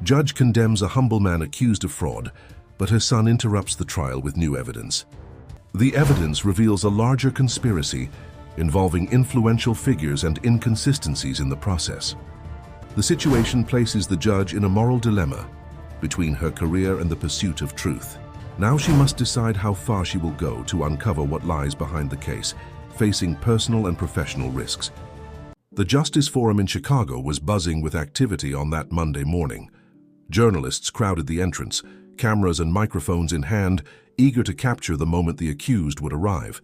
Judge condemns a humble man accused of fraud, but her son interrupts the trial with new evidence. The evidence reveals a larger conspiracy involving influential figures and inconsistencies in the process. The situation places the judge in a moral dilemma between her career and the pursuit of truth. Now she must decide how far she will go to uncover what lies behind the case, facing personal and professional risks. The Justice Forum in Chicago was buzzing with activity on that Monday morning. Journalists crowded the entrance, cameras and microphones in hand, eager to capture the moment the accused would arrive.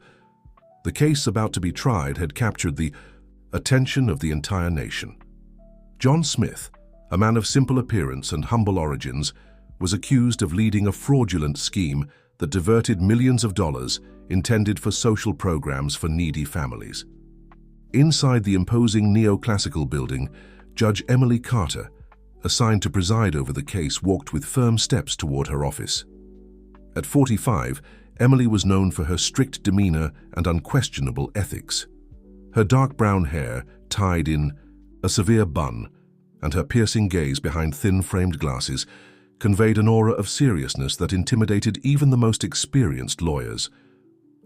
The case about to be tried had captured the attention of the entire nation. John Smith, a man of simple appearance and humble origins, was accused of leading a fraudulent scheme that diverted millions of dollars intended for social programs for needy families. Inside the imposing neoclassical building, Judge Emily Carter, assigned to preside over the case, walked with firm steps toward her office. At 45, Emily was known for her strict demeanor and unquestionable ethics. Her dark brown hair, tied in a severe bun, and her piercing gaze behind thin-framed glasses conveyed an aura of seriousness that intimidated even the most experienced lawyers.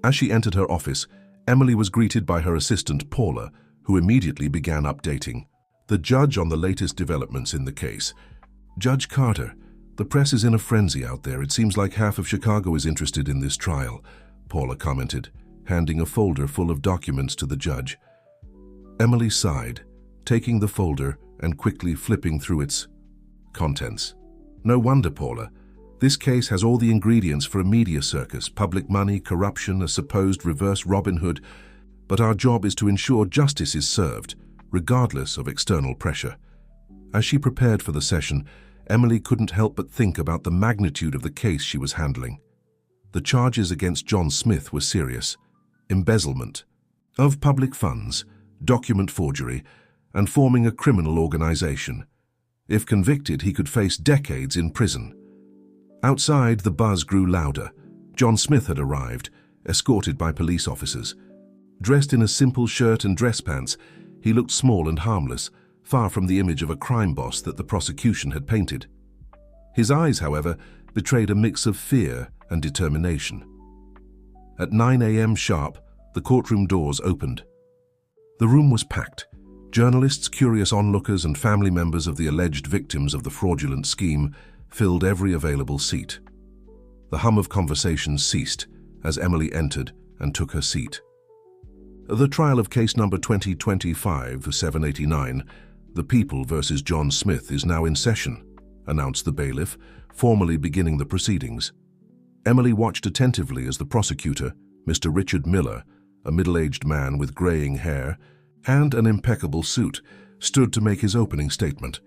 As she entered her office, Emily was greeted by her assistant Paula, who immediately began updating the judge on the latest developments in the case. "Judge Carter, the press is in a frenzy out there. It seems like half of Chicago is interested in this trial," Paula commented, handing a folder full of documents to the judge. Emily sighed, taking the folder and quickly flipping through its contents. "No wonder, Paula. This case has all the ingredients for a media circus: public money, corruption, a supposed reverse Robin Hood. But our job is to ensure justice is served, regardless of external pressure." As she prepared for the session, Emily couldn't help but think about the magnitude of the case she was handling. The charges against John Smith were serious: embezzlement of public funds, document forgery, and forming a criminal organization. If convicted, he could face decades in prison. Outside, the buzz grew louder. John Smith had arrived, escorted by police officers. Dressed in a simple shirt and dress pants, he looked small and harmless, far from the image of a crime boss that the prosecution had painted. His eyes, however, betrayed a mix of fear and determination. At 9 a.m. sharp, the courtroom doors opened. The room was packed. Journalists, curious onlookers, and family members of the alleged victims of the fraudulent scheme filled every available seat. The hum of conversation ceased as Emily entered and took her seat. The trial of case number 2025-789, The People versus John Smith, is now in session, announced the bailiff, formally beginning the proceedings. Emily watched attentively as the prosecutor, Mr. Richard Miller, a middle-aged man with graying hair and an impeccable suit, stood to make his opening statement.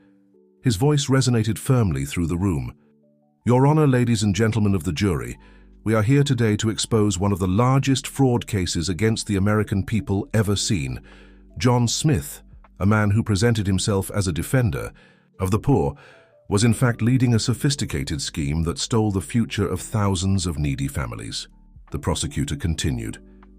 His voice resonated firmly through the room. "Your Honor, ladies and gentlemen of the jury, we are here today to expose one of the largest fraud cases against the American people ever seen. John Smith, a man who presented himself as a defender of the poor, was in fact leading a sophisticated scheme that stole the future of thousands of needy families." The prosecutor continued,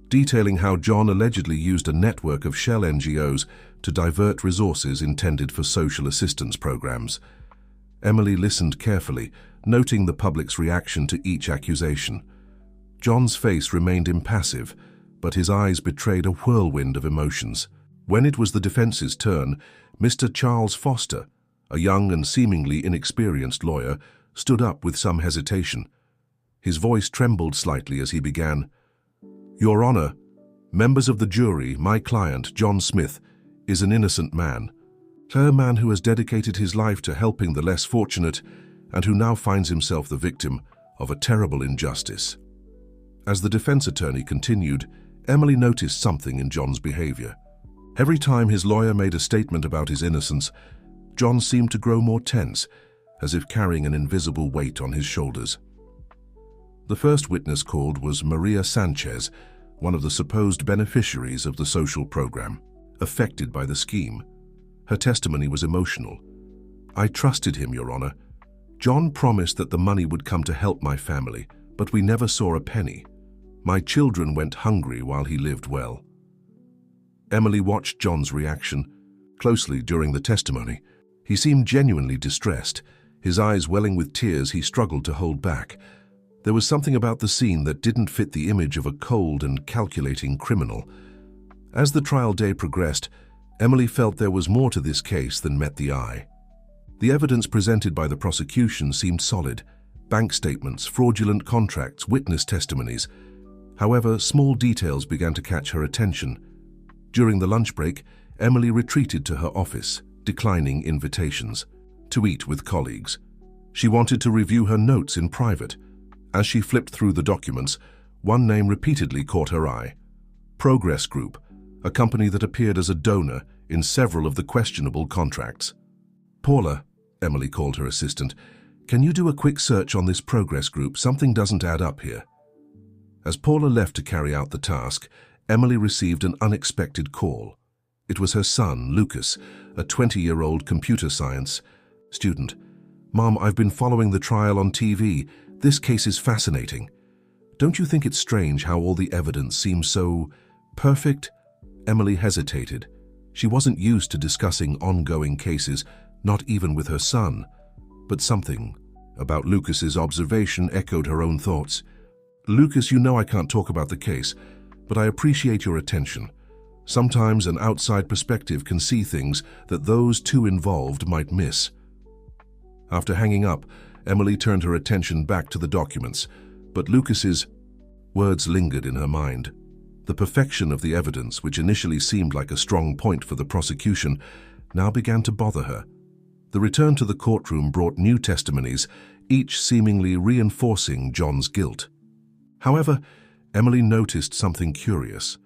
detailing how John allegedly used a network of shell NGOs to divert resources intended for social assistance programs. Emily listened carefully, noting the public's reaction to each accusation. John's face remained impassive, but his eyes betrayed a whirlwind of emotions. When it was the defense's turn, Mr. Charles Foster, a young and seemingly inexperienced lawyer, stood up with some hesitation. His voice trembled slightly as he began, "Your Honor, members of the jury, my client, John Smith, is an innocent man. A man who has dedicated his life to helping the less fortunate and who now finds himself the victim of a terrible injustice." As the defense attorney continued, Emily noticed something in John's behavior. Every time his lawyer made a statement about his innocence, John seemed to grow more tense, as if carrying an invisible weight on his shoulders. The first witness called was Maria Sanchez, one of the supposed beneficiaries of the social program, affected by the scheme. Her testimony was emotional. "I trusted him, Your Honor. John promised that the money would come to help my family, but we never saw a penny. My children went hungry while he lived well." Emily watched John's reaction closely during the testimony. He seemed genuinely distressed, His eyes welling with tears he struggled to hold back. There was something about the scene that didn't fit the image of a cold and calculating criminal. As the trial day progressed, Emily felt there was more to this case than met the eye. The evidence presented by the prosecution seemed solid: bank statements, fraudulent contracts, witness testimonies. However, small details began to catch her attention. During the lunch break, Emily retreated to her office, declining invitations to eat with colleagues. She wanted to review her notes in private. As she flipped through the documents, one name repeatedly caught her eye: Progress Group, a company that appeared as a donor in several of the questionable contracts. "Paula," Emily called her assistant, "can you do a quick search on this Progress Group? Something doesn't add up here." As Paula left to carry out the task, Emily received an unexpected call. It was her son, Lucas, a 20-year-old computer science student. "Mom, I've been following the trial on TV. This case is fascinating. Don't you think it's strange how all the evidence seems so perfect?" Emily hesitated. She wasn't used to discussing ongoing cases, not even with her son. But something about Lucas's observation echoed her own thoughts. "Lucas, you know I can't talk about the case, but I appreciate your attention. Sometimes an outside perspective can see things that those two involved might miss." After hanging up, Emily turned her attention back to the documents, but Lucas's words lingered in her mind. The perfection of the evidence, which initially seemed like a strong point for the prosecution, now began to bother her. The return to the courtroom brought new testimonies, each seemingly reinforcing John's guilt. However, Emily noticed something curious.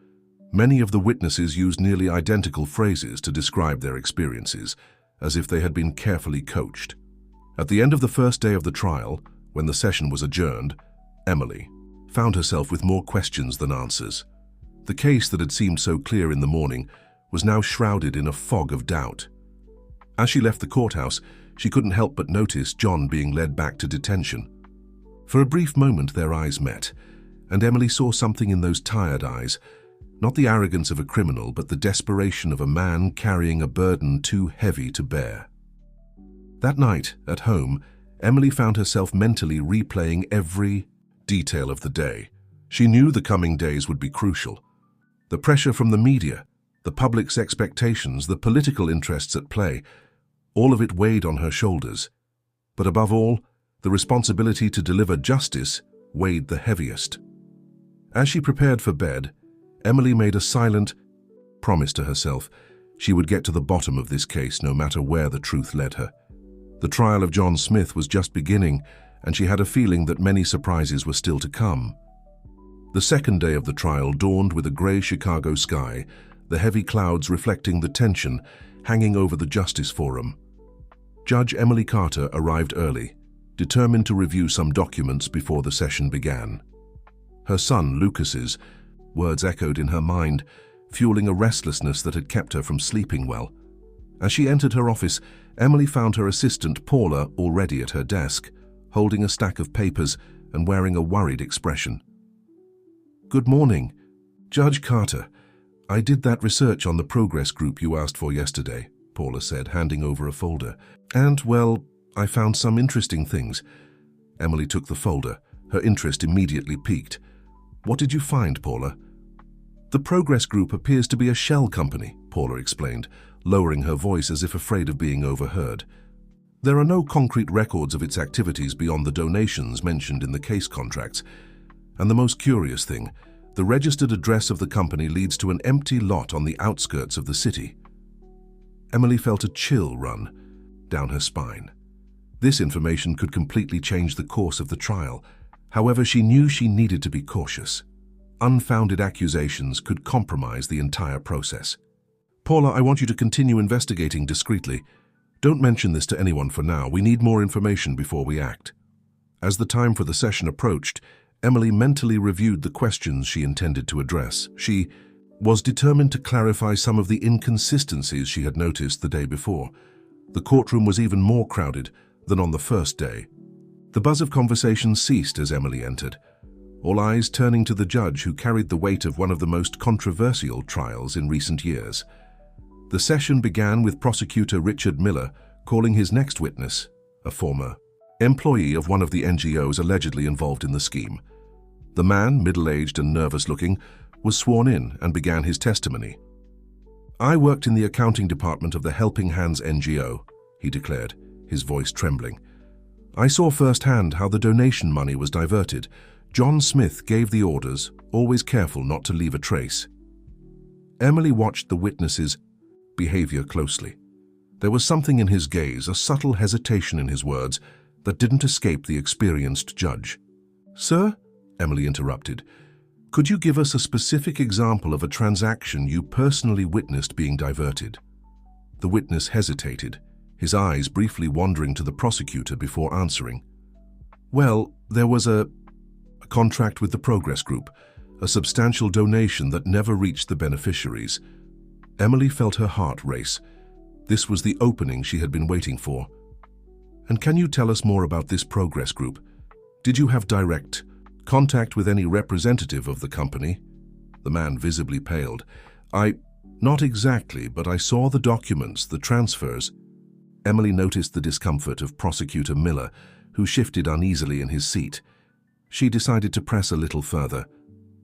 Many of the witnesses used nearly identical phrases to describe their experiences, as if they had been carefully coached. At the end of the first day of the trial, when the session was adjourned, Emily found herself with more questions than answers. The case that had seemed so clear in the morning was now shrouded in a fog of doubt. As she left the courthouse, she couldn't help but notice John being led back to detention. For a brief moment their eyes met, and Emily saw something in those tired eyes, not the arrogance of a criminal, but the desperation of a man carrying a burden too heavy to bear. That night, at home, Emily found herself mentally replaying every detail of the day. She knew the coming days would be crucial. The pressure from the media, the public's expectations, the political interests at play, all of it weighed on her shoulders. But above all, the responsibility to deliver justice weighed the heaviest. As she prepared for bed, Emily made a silent promise to herself. She would get to the bottom of this case no matter where the truth led her. The trial of John Smith was just beginning, and she had a feeling that many surprises were still to come. The second day of the trial dawned with a grey Chicago sky, the heavy clouds reflecting the tension hanging over the Justice Forum. Judge Emily Carter arrived early, determined to review some documents before the session began. Her son, Lucas's words echoed in her mind, fueling a restlessness that had kept her from sleeping well. As she entered her office, Emily found her assistant, Paula, already at her desk, holding a stack of papers and wearing a worried expression. "Good morning. Judge Carter, I did that research on the Progress Group you asked for yesterday," Paula said, handing over a folder. "And, well, I found some interesting things." Emily took the folder. Her interest immediately piqued. "What did you find, Paula?" "The Progress Group appears to be a shell company," Paula explained, lowering her voice as if afraid of being overheard. "There are no concrete records of its activities beyond the donations mentioned in the case contracts. And the most curious thing, the registered address of the company leads to an empty lot on the outskirts of the city." Emily felt a chill run down her spine. This information could completely change the course of the trial. However, she knew she needed to be cautious. Unfounded accusations could compromise the entire process. "Paula, I want you to continue investigating discreetly. Don't mention this to anyone for now. We need more information before we act." As the time for the session approached, Emily mentally reviewed the questions she intended to address. She was determined to clarify some of the inconsistencies she had noticed the day before. The courtroom was even more crowded than on the first day. The buzz of conversation ceased as Emily entered, all eyes turning to the judge who carried the weight of one of the most controversial trials in recent years. The session began with prosecutor Richard Miller calling his next witness, a former employee of one of the NGOs allegedly involved in the scheme. The man, middle-aged and nervous-looking, was sworn in and began his testimony. "I worked in the accounting department of the Helping Hands NGO," he declared, his voice trembling. "I saw firsthand how the donation money was diverted. John Smith gave the orders, always careful not to leave a trace." Emily watched the witness's behavior closely. There was something in his gaze, a subtle hesitation in his words, that didn't escape the experienced judge. "Sir," Emily interrupted, "could you give us a specific example of a transaction you personally witnessed being diverted?" The witness hesitated, his eyes briefly wandering to the prosecutor before answering. "Well, there was a contract with the Progress Group, a substantial donation that never reached the beneficiaries." Emily felt her heart race. This was the opening she had been waiting for. "And can you tell us more about this Progress Group? Did you have direct contact with any representative of the company?" The man visibly paled. Not exactly, but I saw the documents, the transfers." Emily noticed the discomfort of Prosecutor Miller, who shifted uneasily in his seat. She decided to press a little further.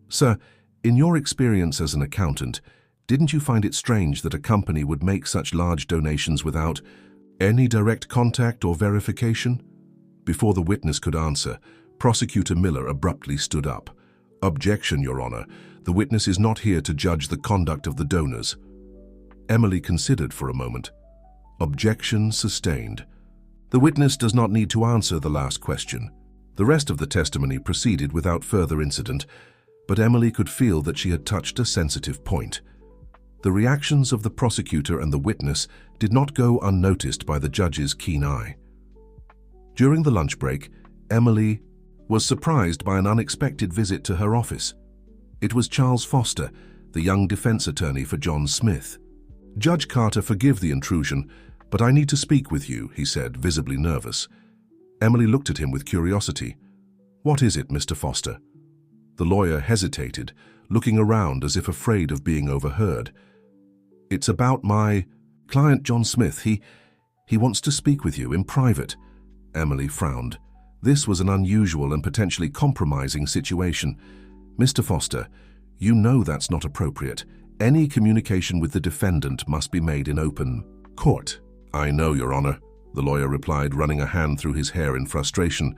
"Sir, in your experience as an accountant, didn't you find it strange that a company would make such large donations without any direct contact or verification?" Before the witness could answer, Prosecutor Miller abruptly stood up. "Objection, Your Honor. The witness is not here to judge the conduct of the donors." Emily considered for a moment. Objection sustained. The witness does not need to answer the last question. The rest of the testimony proceeded without further incident, but Emily could feel that she had touched a sensitive point. The reactions of the prosecutor and the witness did not go unnoticed by the judge's keen eye. During the lunch break, Emily was surprised by an unexpected visit to her office. It was Charles Foster, the young defense attorney for John Smith. "Judge Carter, forgive the intrusion, but I need to speak with you," he said, visibly nervous. Emily looked at him with curiosity. "What is it, Mr. Foster?" The lawyer hesitated, looking around as if afraid of being overheard. "It's about my client, John Smith. He wants to speak with you in private." Emily frowned. This was an unusual and potentially compromising situation. "Mr. Foster, you know that's not appropriate. Any communication with the defendant must be made in open court." "I know, Your Honor," the lawyer replied, running a hand through his hair in frustration.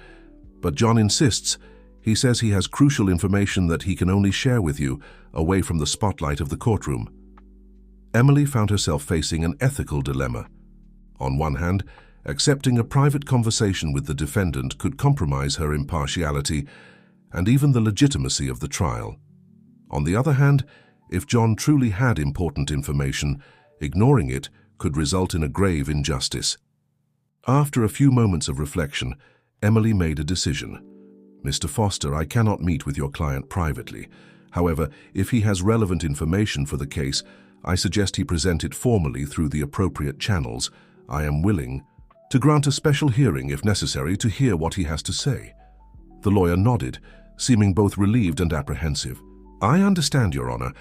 "But John insists. He says he has crucial information that he can only share with you, away from the spotlight of the courtroom." Emily found herself facing an ethical dilemma. On one hand, accepting a private conversation with the defendant could compromise her impartiality and even the legitimacy of the trial. On the other hand, if John truly had important information, ignoring it could result in a grave injustice. After a few moments of reflection, Emily made a decision. "Mr. Foster, I cannot meet with your client privately. However, if he has relevant information for the case, I suggest he present it formally through the appropriate channels. I am willing to grant a special hearing if necessary to hear what he has to say." The lawyer nodded, seeming both relieved and apprehensive. "I understand, Your Honor.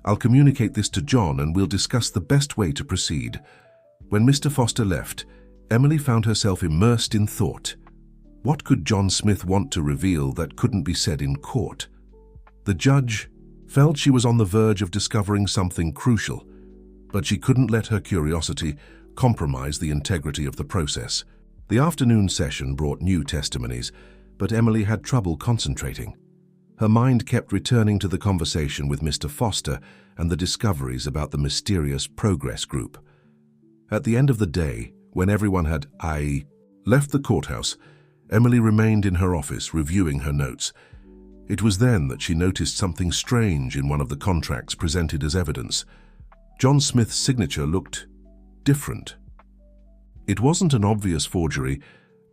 I'll communicate this to John and we'll discuss the best way to proceed." When Mr. Foster left, Emily found herself immersed in thought. What could John Smith want to reveal that couldn't be said in court? The judge felt she was on the verge of discovering something crucial, but she couldn't let her curiosity compromise the integrity of the process. The afternoon session brought new testimonies, but Emily had trouble concentrating. Her mind kept returning to the conversation with Mr. Foster and the discoveries about the mysterious Progress Group. At the end of the day, when everyone had left the courthouse, Emily remained in her office reviewing her notes. It was then that she noticed something strange in one of the contracts presented as evidence. John Smith's signature looked different. It wasn't an obvious forgery,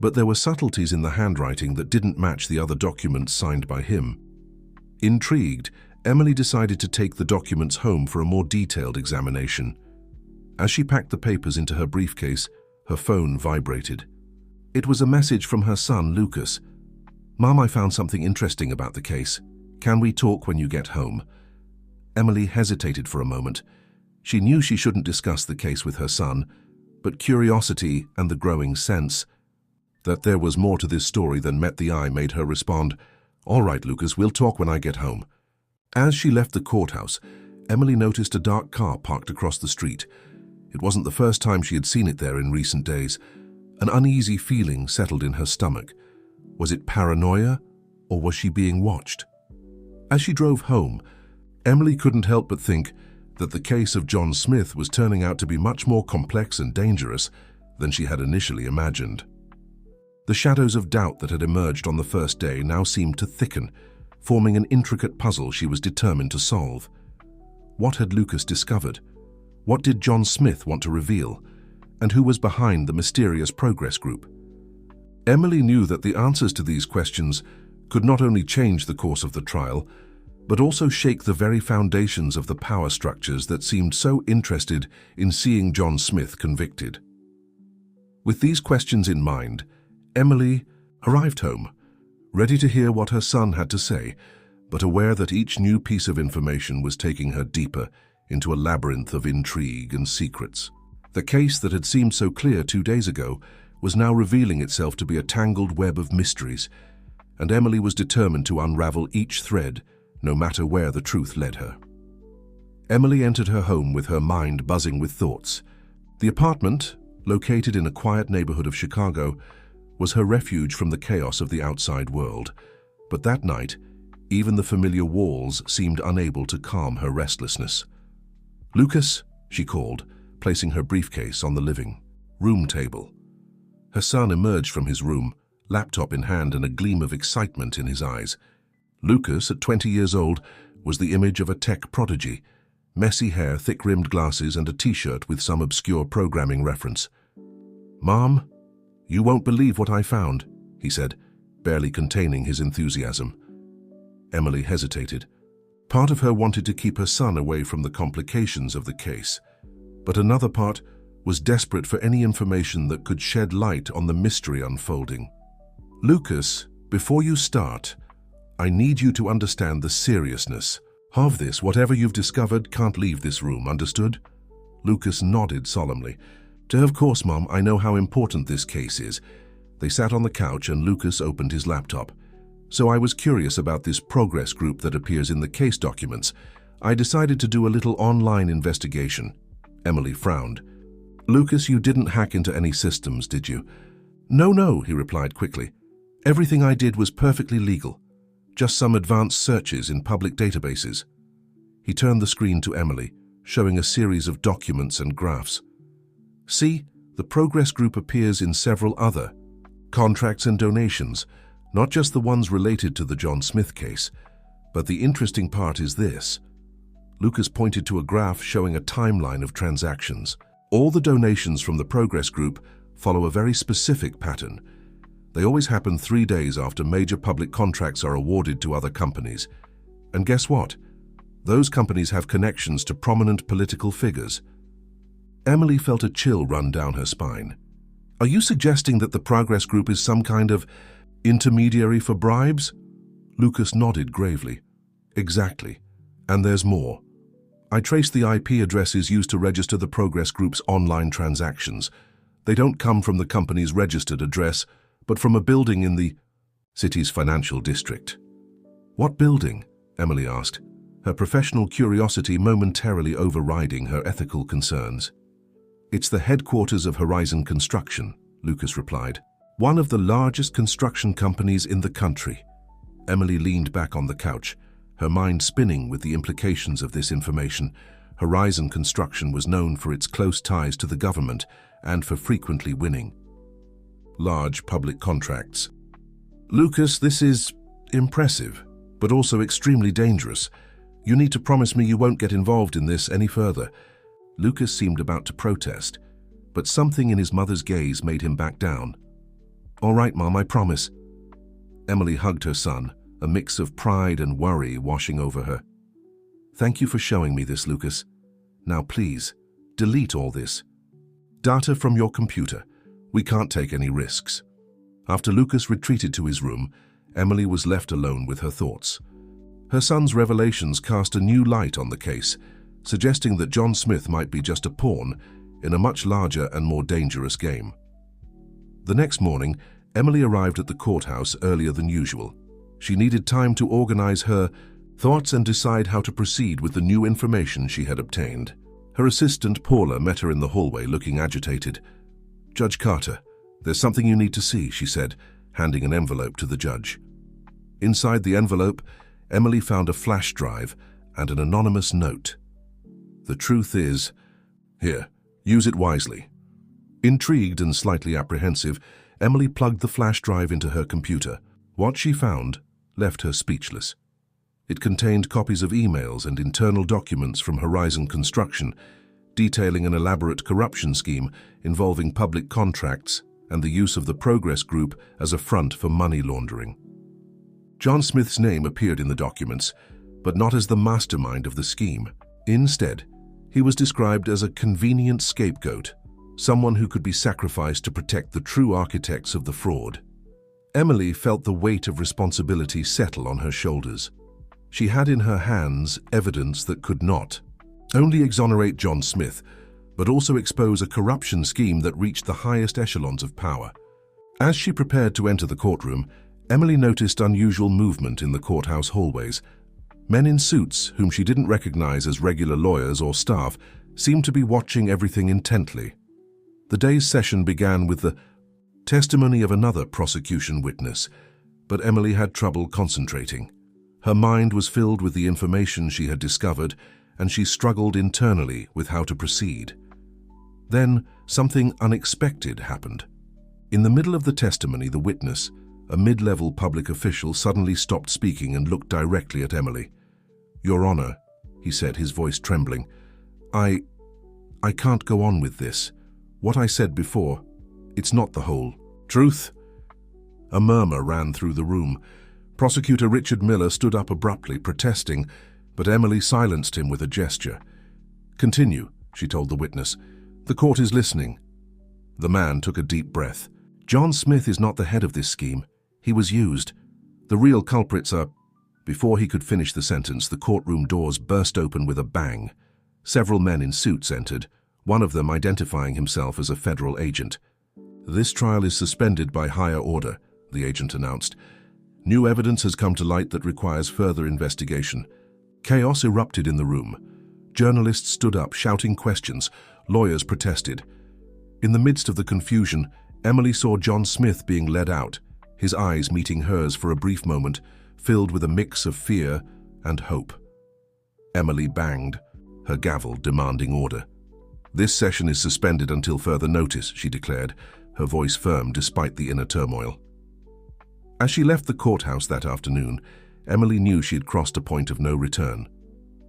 but there were subtleties in the handwriting that didn't match the other documents signed by him. Intrigued, Emily decided to take the documents home for a more detailed examination. As she packed the papers into her briefcase, her phone vibrated. It was a message from her son, Lucas. "Mom, I found something interesting about the case. Can we talk when you get home?" Emily hesitated for a moment. She knew she shouldn't discuss the case with her son, but curiosity and the growing sense That there was more to this story than met the eye made her respond, "All right, Lucas, we'll talk when I get home." As she left the courthouse, Emily noticed a dark car parked across the street. It wasn't the first time she had seen it there in recent days. An uneasy feeling settled in her stomach. Was it paranoia, or was she being watched? As she drove home, Emily couldn't help but think that the case of John Smith was turning out to be much more complex and dangerous than she had initially imagined. The shadows of doubt that had emerged on the first day now seemed to thicken, forming an intricate puzzle she was determined to solve. What had Lucas discovered? What did John Smith want to reveal? And who was behind the mysterious progress group? Emily knew that the answers to these questions could not only change the course of the trial, but also shake the very foundations of the power structures that seemed so interested in seeing John Smith convicted. With these questions in mind, Emily arrived home, ready to hear what her son had to say, but aware that each new piece of information was taking her deeper into a labyrinth of intrigue and secrets. The case that had seemed so clear 2 days ago was now revealing itself to be a tangled web of mysteries, and Emily was determined to unravel each thread, no matter where the truth led her. Emily entered her home with her mind buzzing with thoughts. The apartment, located in a quiet neighborhood of Chicago, was her refuge from the chaos of the outside world. But that night, even the familiar walls seemed unable to calm her restlessness. "Lucas," she called, placing her briefcase on the living room table. Her son emerged from his room, laptop in hand and a gleam of excitement in his eyes. Lucas, at 20 years old, was the image of a tech prodigy. Messy hair, thick-rimmed glasses, and a t-shirt with some obscure programming reference. "Mom, you won't believe what I found," he said, barely containing his enthusiasm. Emily hesitated. Part of her wanted to keep her son away from the complications of the case, but another part was desperate for any information that could shed light on the mystery unfolding. "Lucas, before you start, I need you to understand the seriousness of this. Whatever you've discovered can't leave this room, understood?" Lucas nodded solemnly. "Of course, Mom, I know how important this case is." They sat on the couch and Lucas opened his laptop. "So I was curious about this progress group that appears in the case documents. I decided to do a little online investigation." Emily frowned. "Lucas, you didn't hack into any systems, did you?" No, he replied quickly. "Everything I did was perfectly legal. Just some advanced searches in public databases." He turned the screen to Emily, showing a series of documents and graphs. "See, the progress group appears in several other contracts and donations, not just the ones related to the John Smith case. But the interesting part is this." Lucas pointed to a graph showing a timeline of transactions. All the donations from the progress group follow a very specific pattern. They always happen 3 days after major public contracts are awarded to other companies. And guess what? Those companies have connections to prominent political figures. Emily felt a chill run down her spine. "Are you suggesting that the progress group is some kind of intermediary for bribes?" Lucas nodded gravely. "Exactly. And there's more. I traced the IP addresses used to register the progress group's online transactions. They don't come from the company's registered address, but from a building in the city's financial district." "What building?" Emily asked, her professional curiosity momentarily overriding her ethical concerns. "It's the headquarters of Horizon Construction," Lucas replied. "One of the largest construction companies in the country." Emily leaned back on the couch, her mind spinning with the implications of this information. Horizon Construction was known for its close ties to the government and for frequently winning large public contracts. "Lucas, this is impressive, but also extremely dangerous. You need to promise me you won't get involved in this any further." Lucas seemed about to protest, but something in his mother's gaze made him back down. "All right, Mom, I promise." Emily hugged her son, a mix of pride and worry washing over her. "Thank you for showing me this, Lucas. Now please, delete all this data from your computer. We can't take any risks." After Lucas retreated to his room, Emily was left alone with her thoughts. Her son's revelations cast a new light on the case, suggesting that John Smith might be just a pawn in a much larger and more dangerous game. The next morning, Emily arrived at the courthouse earlier than usual. She needed time to organize her thoughts and decide how to proceed with the new information she had obtained. Her assistant, Paula, met her in the hallway looking agitated. "Judge Carter, there's something you need to see," she said, handing an envelope to the judge. Inside the envelope, Emily found a flash drive and an anonymous note. "The truth is, here, use it wisely." Intrigued and slightly apprehensive, Emily plugged the flash drive into her computer. What she found left her speechless. It contained copies of emails and internal documents from Horizon Construction, detailing an elaborate corruption scheme involving public contracts and the use of the Progress Group as a front for money laundering. John Smith's name appeared in the documents, but not as the mastermind of the scheme. Instead, he was described as a convenient scapegoat, someone who could be sacrificed to protect the true architects of the fraud. Emily felt the weight of responsibility settle on her shoulders. She had in her hands evidence that could not only exonerate John Smith, but also expose a corruption scheme that reached the highest echelons of power. As she prepared to enter the courtroom, Emily noticed unusual movement in the courthouse hallways. Men in suits, whom she didn't recognize as regular lawyers or staff, seemed to be watching everything intently. The day's session began with the testimony of another prosecution witness, but Emily had trouble concentrating. Her mind was filled with the information she had discovered, and she struggled internally with how to proceed. Then, something unexpected happened. In the middle of the testimony, the witness, a mid-level public official, suddenly stopped speaking and looked directly at Emily. "Your Honor," he said, his voice trembling, I can't go on with this. What I said before, it's not the whole truth." A murmur ran through the room. Prosecutor Richard Miller stood up abruptly, protesting, but Emily silenced him with a gesture. "Continue," she told the witness. "The court is listening." The man took a deep breath. "John Smith is not the head of this scheme. He was used. The real culprits are—" Before he could finish the sentence, the courtroom doors burst open with a bang. Several men in suits entered, one of them identifying himself as a federal agent. "This trial is suspended by higher order," the agent announced. "New evidence has come to light that requires further investigation." Chaos erupted in the room. Journalists stood up, shouting questions. Lawyers protested. In the midst of the confusion, Emily saw John Smith being led out, his eyes meeting hers for a brief moment, filled with a mix of fear and hope. Emily banged, her gavel demanding order. "This session is suspended until further notice," she declared, her voice firm despite the inner turmoil. As she left the courthouse that afternoon, Emily knew she had crossed a point of no return.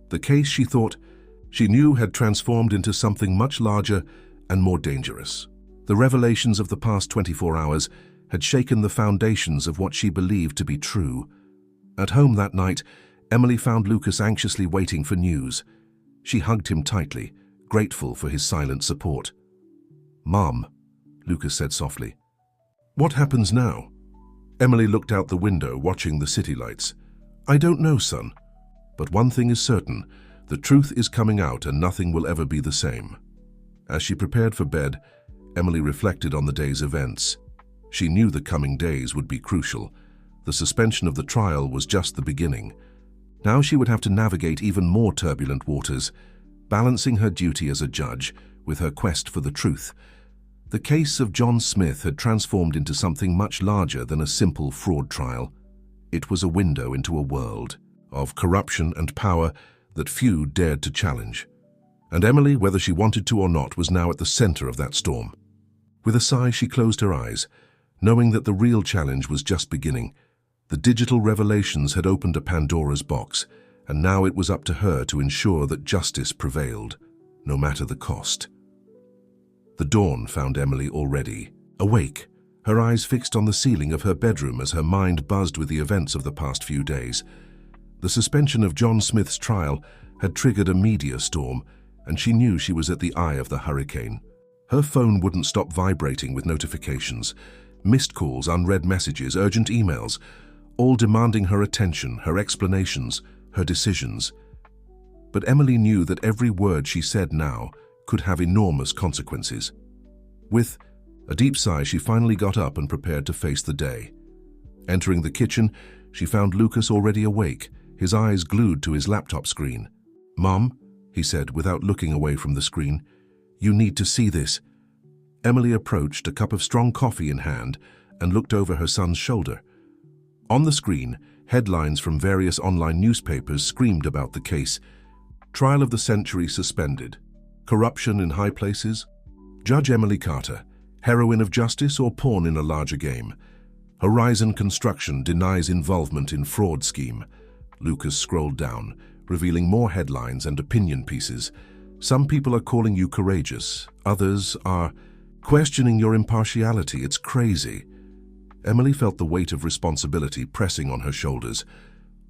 The case, she thought, she knew had transformed into something much larger and more dangerous. The revelations of the past 24 hours had shaken the foundations of what she believed to be true. At home that night, Emily found Lucas anxiously waiting for news. She hugged him tightly, grateful for his silent support. "Mom," Lucas said softly. "What happens now?" Emily looked out the window, watching the city lights. "I don't know, son. But one thing is certain, the truth is coming out and nothing will ever be the same." As she prepared for bed, Emily reflected on the day's events. She knew the coming days would be crucial. The suspension of the trial was just the beginning. Now she would have to navigate even more turbulent waters, balancing her duty as a judge with her quest for the truth. The case of John Smith had transformed into something much larger than a simple fraud trial. It was a window into a world of corruption and power that few dared to challenge. And Emily, whether she wanted to or not, was now at the center of that storm. With a sigh, she closed her eyes, knowing that the real challenge was just beginning. The digital revelations had opened a Pandora's box, and now it was up to her to ensure that justice prevailed, no matter the cost. The dawn found Emily already awake, her eyes fixed on the ceiling of her bedroom as her mind buzzed with the events of the past few days. The suspension of John Smith's trial had triggered a media storm, and she knew she was at the eye of the hurricane. Her phone wouldn't stop vibrating with notifications, missed calls, unread messages, urgent emails, all demanding her attention, her explanations, her decisions. But Emily knew that every word she said now could have enormous consequences. With A deep sigh, she finally got up and prepared to face the day. Entering the kitchen, she found Lucas already awake, his eyes glued to his laptop screen. "Mom," he said without looking away from the screen, "you need to see this." Emily approached, a cup of strong coffee in hand, and looked over her son's shoulder. On the screen, headlines from various online newspapers screamed about the case. Trial of the century suspended. Corruption in high places. Judge Emily Carter, heroine of justice or pawn in a larger game. Horizon Construction denies involvement in fraud scheme. Lucas scrolled down, revealing more headlines and opinion pieces. Some people are calling you courageous. Others are questioning your impartiality. It's crazy. Emily felt the weight of responsibility pressing on her shoulders.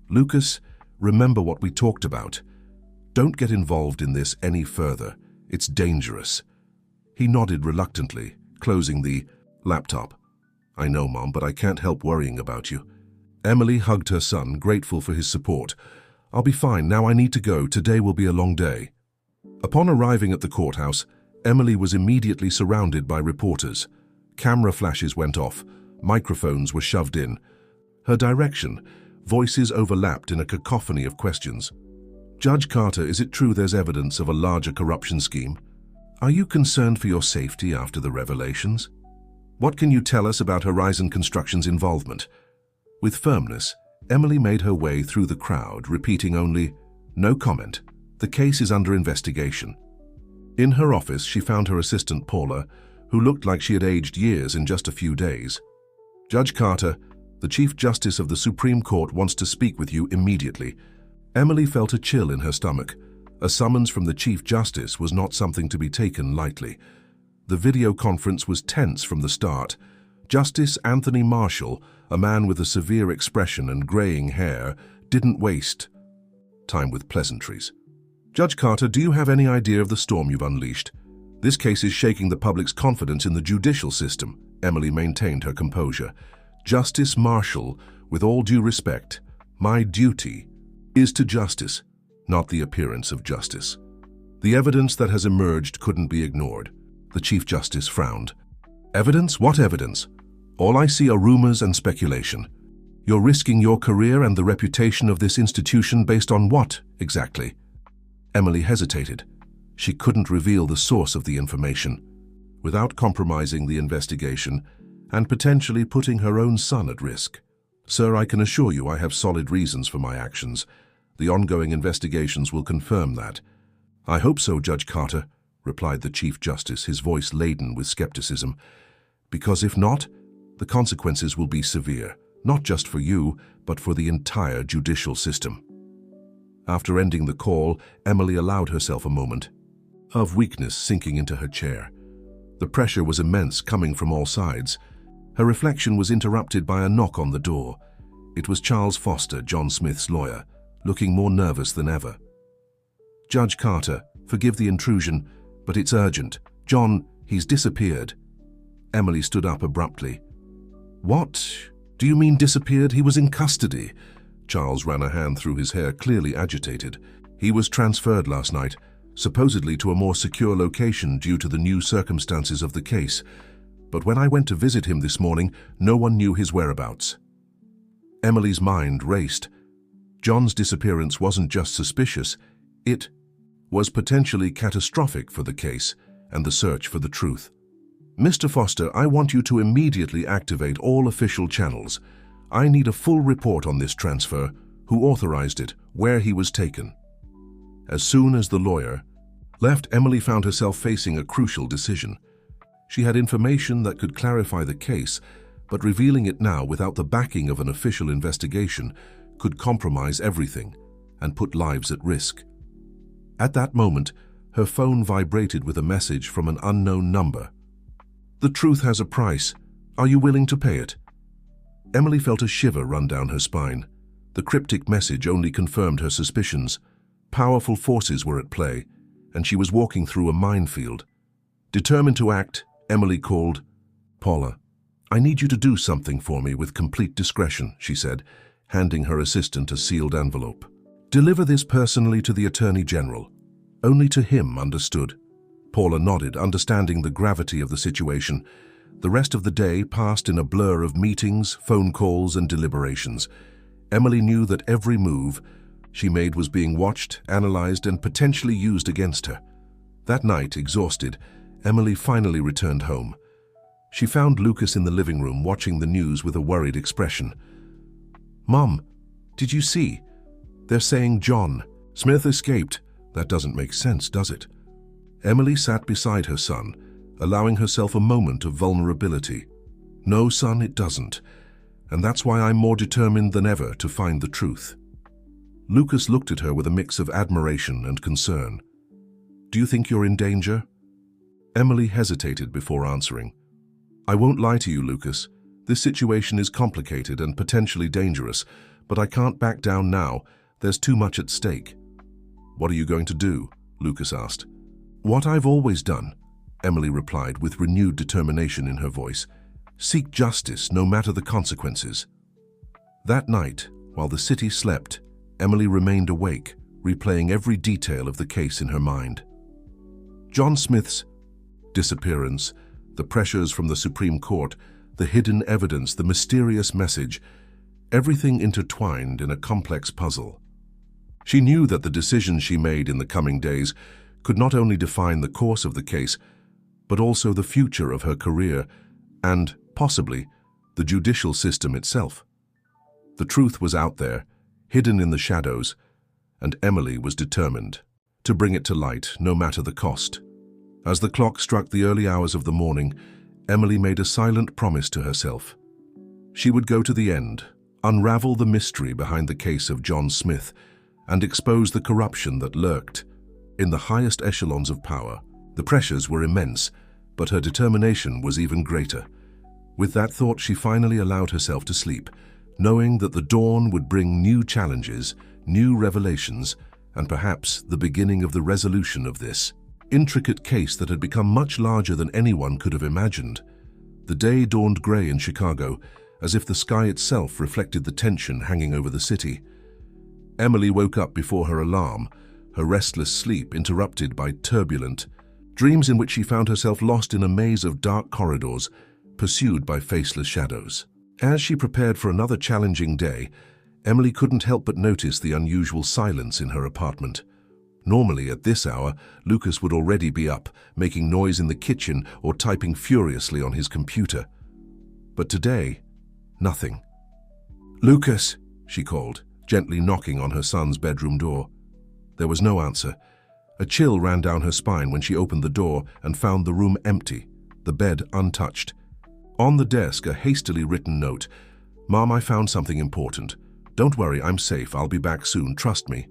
"Lucas, remember what we talked about. Don't get involved in this any further. It's dangerous." He nodded reluctantly, closing the laptop. "I know, Mom, but I can't help worrying about you." Emily hugged her son, grateful for his support. "I'll be fine. Now I need to go. Today will be a long day." Upon arriving at the courthouse, Emily was immediately surrounded by reporters. Camera flashes went off. Microphones were shoved in. Her direction, voices overlapped in a cacophony of questions. "Judge Carter, is it true there's evidence of a larger corruption scheme? Are you concerned for your safety after the revelations? What can you tell us about Horizon Construction's involvement?" With firmness, Emily made her way through the crowd, repeating only, "No comment. The case is under investigation." In her office, she found her assistant Paula, who looked like she had aged years in just a few days. "Judge Carter, the Chief Justice of the Supreme Court wants to speak with you immediately." Emily felt a chill in her stomach. A summons from the Chief Justice was not something to be taken lightly. The video conference was tense from the start. Justice Anthony Marshall, a man with a severe expression and graying hair, didn't waste time with pleasantries. "Judge Carter, do you have any idea of the storm you've unleashed? This case is shaking the public's confidence in the judicial system." Emily maintained her composure. "Justice Marshall, with all due respect, my duty is to justice, not the appearance of justice. The evidence that has emerged couldn't be ignored." The Chief Justice frowned. "Evidence? What evidence? All I see are rumors and speculation. You're risking your career and the reputation of this institution based on what, exactly?" Emily hesitated. She couldn't reveal the source of the information, without compromising the investigation and potentially putting her own son at risk. "Sir, I can assure you I have solid reasons for my actions. The ongoing investigations will confirm that." "I hope so, Judge Carter," replied the Chief Justice, his voice laden with skepticism. "Because if not, the consequences will be severe, not just for you, but for the entire judicial system." After ending the call, Emily allowed herself a moment of weakness sinking into her chair. The pressure was immense, coming from all sides. Her reflection was interrupted by a knock on the door. It was Charles Foster, John Smith's lawyer, looking more nervous than ever. "Judge Carter, forgive the intrusion, but it's urgent. John, he's disappeared." Emily stood up abruptly. "What? Do you mean disappeared? He was in custody." Charles ran a hand through his hair, clearly agitated. "He was transferred last night, supposedly to a more secure location due to the new circumstances of the case. But when I went to visit him this morning, no one knew his whereabouts." Emily's mind raced. John's disappearance wasn't just suspicious, it was potentially catastrophic for the case and the search for the truth. "Mr. Foster, I want you to immediately activate all official channels. I need a full report on this transfer, who authorized it, where he was taken." As soon as the lawyer left, Emily found herself facing a crucial decision. She had information that could clarify the case, but revealing it now without the backing of an official investigation could compromise everything and put lives at risk. At that moment, her phone vibrated with a message from an unknown number. "The truth has a price. Are you willing to pay it?" Emily felt a shiver run down her spine. The cryptic message only confirmed her suspicions. Powerful forces were at play, and she was walking through a minefield. Determined to act, Emily called, "Paula, I need you to do something for me with complete discretion," she said, handing her assistant a sealed envelope. "Deliver this personally to the Attorney General. Only to him, understood?" Paula nodded, understanding the gravity of the situation. The rest of the day passed in a blur of meetings, phone calls, and deliberations. Emily knew that every move she made was being watched, analyzed, and potentially used against her. That night, exhausted, Emily finally returned home. She found Lucas in the living room watching the news with a worried expression. "Mom, did you see? They're saying John Smith escaped. That doesn't make sense, does it?" Emily sat beside her son, allowing herself a moment of vulnerability. "No, son, it doesn't. And that's why I'm more determined than ever to find the truth." Lucas looked at her with a mix of admiration and concern. "Do you think you're in danger?" Emily hesitated before answering. "I won't lie to you, Lucas. This situation is complicated and potentially dangerous, but I can't back down now. There's too much at stake." "What are you going to do?" Lucas asked. "What I've always done," Emily replied with renewed determination in her voice. "Seek justice, no matter the consequences." That night, while the city slept, Emily remained awake, replaying every detail of the case in her mind. John Smith's disappearance, the pressures from the Supreme Court, the hidden evidence, the mysterious message, everything intertwined in a complex puzzle. She knew that the decisions she made in the coming days could not only define the course of the case, but also the future of her career and, possibly, the judicial system itself. The truth was out there, hidden in the shadows, and Emily was determined to bring it to light, no matter the cost. As the clock struck the early hours of the morning, Emily made a silent promise to herself. She would go to the end, unravel the mystery behind the case of John Smith, and expose the corruption that lurked in the highest echelons of power. The pressures were immense, but her determination was even greater. With that thought, she finally allowed herself to sleep, knowing that the dawn would bring new challenges, new revelations, and perhaps the beginning of the resolution of this intricate case that had become much larger than anyone could have imagined. The day dawned gray in Chicago, as if the sky itself reflected the tension hanging over the city. Emily woke up before her alarm, her restless sleep interrupted by turbulent dreams in which she found herself lost in a maze of dark corridors, pursued by faceless shadows. As she prepared for another challenging day, Emily couldn't help but notice the unusual silence in her apartment. Normally, at this hour, Lucas would already be up, making noise in the kitchen or typing furiously on his computer. But today, nothing. "Lucas," she called, gently knocking on her son's bedroom door. There was no answer. A chill ran down her spine when she opened the door and found the room empty, the bed untouched. On the desk, a hastily written note. "Mom, I found something important. Don't worry, I'm safe. I'll be back soon. Trust me."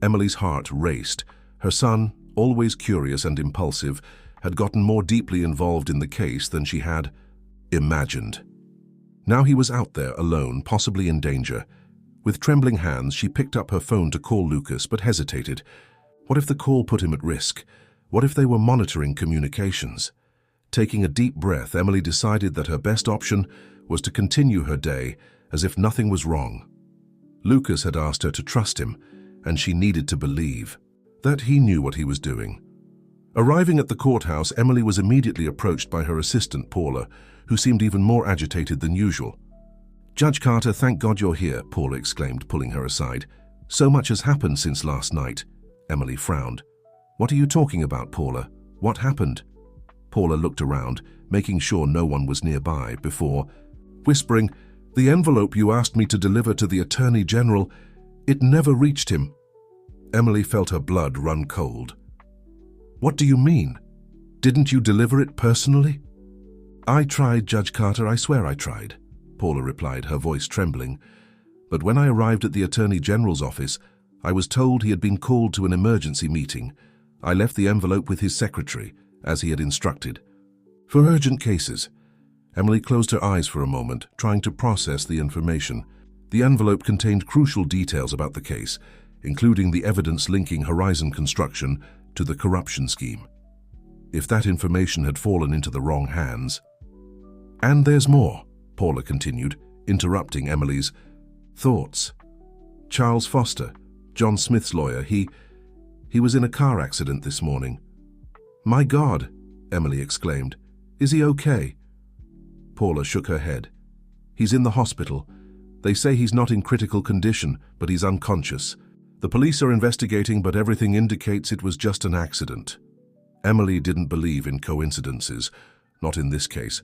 Emily's heart raced. Her son, always curious and impulsive, had gotten more deeply involved in the case than she had imagined. Now he was out there alone, possibly in danger. With trembling hands, she picked up her phone to call Lucas, but hesitated. What if the call put him at risk? What if they were monitoring communications? Taking a deep breath, Emily decided that her best option was to continue her day as if nothing was wrong. Lucas had asked her to trust him, and she needed to believe that he knew what he was doing. Arriving at the courthouse, Emily was immediately approached by her assistant, Paula, who seemed even more agitated than usual. "Judge Carter, thank God you're here," Paula exclaimed, pulling her aside. "So much has happened since last night." Emily frowned. "What are you talking about, Paula? What happened?" Paula looked around, making sure no one was nearby, before whispering, "The envelope you asked me to deliver to the Attorney General, it never reached him." Emily felt her blood run cold. "What do you mean? Didn't you deliver it personally?" "I tried, Judge Carter, I swear I tried," Paula replied, her voice trembling. "But when I arrived at the Attorney General's office, I was told he had been called to an emergency meeting. I left the envelope with his secretary, as he had instructed. For urgent cases." Emily closed her eyes for a moment, trying to process the information. The envelope contained crucial details about the case, including the evidence linking Horizon Construction to the corruption scheme. If that information had fallen into the wrong hands... "And there's more," Paula continued, interrupting Emily's thoughts. "Charles Foster, John Smith's lawyer, he was in a car accident this morning." "My God," Emily exclaimed. "Is he okay?" Paula shook her head. "He's in the hospital. They say he's not in critical condition, but he's unconscious. The police are investigating, but everything indicates it was just an accident." Emily didn't believe in coincidences, not in this case.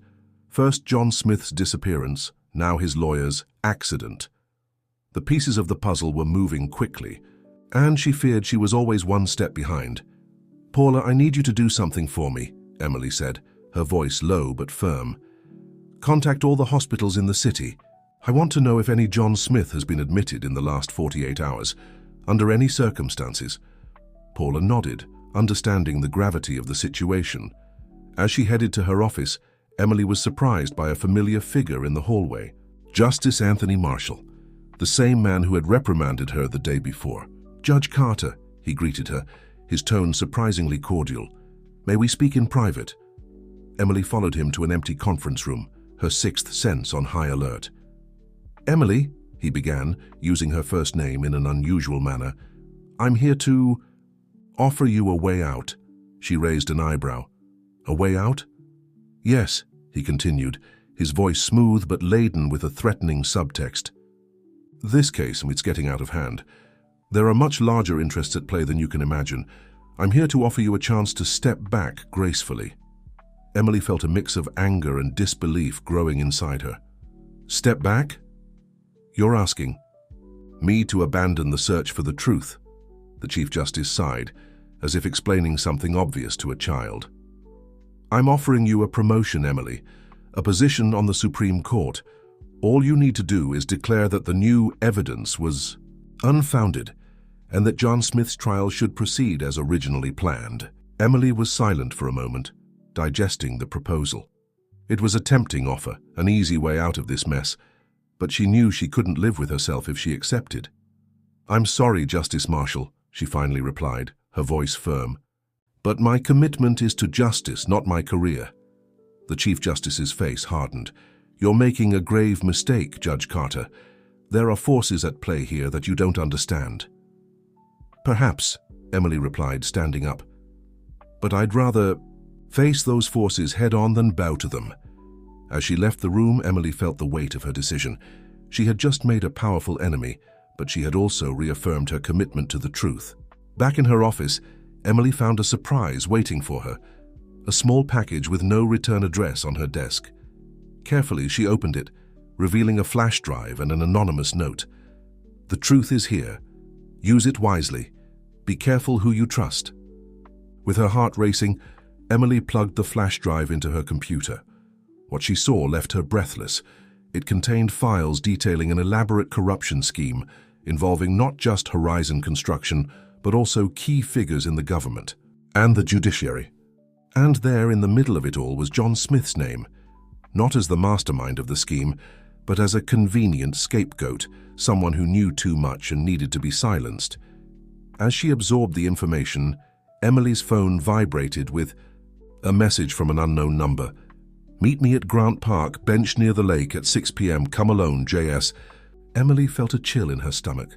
First John Smith's disappearance, now his lawyer's accident. The pieces of the puzzle were moving quickly, and she feared she was always one step behind. "Paula, I need you to do something for me," Emily said, her voice low but firm. "Contact all the hospitals in the city. I want to know if any John Smith has been admitted in the last 48 hours, under any circumstances." Paula nodded, understanding the gravity of the situation. As she headed to her office, Emily was surprised by a familiar figure in the hallway. Justice Anthony Marshall, the same man who had reprimanded her the day before. "Judge Carter," he greeted her, his tone surprisingly cordial. "May we speak in private?" Emily followed him to an empty conference room, her sixth sense on high alert. "Emily," he began, using her first name in an unusual manner, "I'm here to offer you a way out." She raised an eyebrow. "A way out?" "Yes," he continued, his voice smooth but laden with a threatening subtext. "This case, it's getting out of hand. There are much larger interests at play than you can imagine. I'm here to offer you a chance to step back gracefully." Emily felt a mix of anger and disbelief growing inside her. "Step back? You're asking me to abandon the search for the truth?" The Chief Justice sighed, as if explaining something obvious to a child. "I'm offering you a promotion, Emily, a position on the Supreme Court. All you need to do is declare that the new evidence was unfounded and that John Smith's trial should proceed as originally planned." Emily was silent for a moment, digesting the proposal. It was a tempting offer, an easy way out of this mess, but she knew she couldn't live with herself if she accepted. "I'm sorry, Justice Marshall," she finally replied, her voice firm. "But my commitment is to justice, not my career." The Chief Justice's face hardened. "You're making a grave mistake, Judge Carter. There are forces at play here that you don't understand." "Perhaps," Emily replied, standing up. "But I'd rather face those forces head-on than bow to them." As she left the room, Emily felt the weight of her decision. She had just made a powerful enemy, but she had also reaffirmed her commitment to the truth. Back in her office, Emily found a surprise waiting for her, a small package with no return address on her desk. Carefully, she opened it, revealing a flash drive and an anonymous note. "The truth is here. Use it wisely. Be careful who you trust." With her heart racing, Emily plugged the flash drive into her computer. What she saw left her breathless. It contained files detailing an elaborate corruption scheme involving not just Horizon Construction, but also key figures in the government and the judiciary. And there in the middle of it all was John Smith's name, not as the mastermind of the scheme, but as a convenient scapegoat, someone who knew too much and needed to be silenced. As she absorbed the information, Emily's phone vibrated with a message from an unknown number. "Meet me at Grant Park, bench near the lake at 6 p.m. Come alone, J.S." Emily felt a chill in her stomach.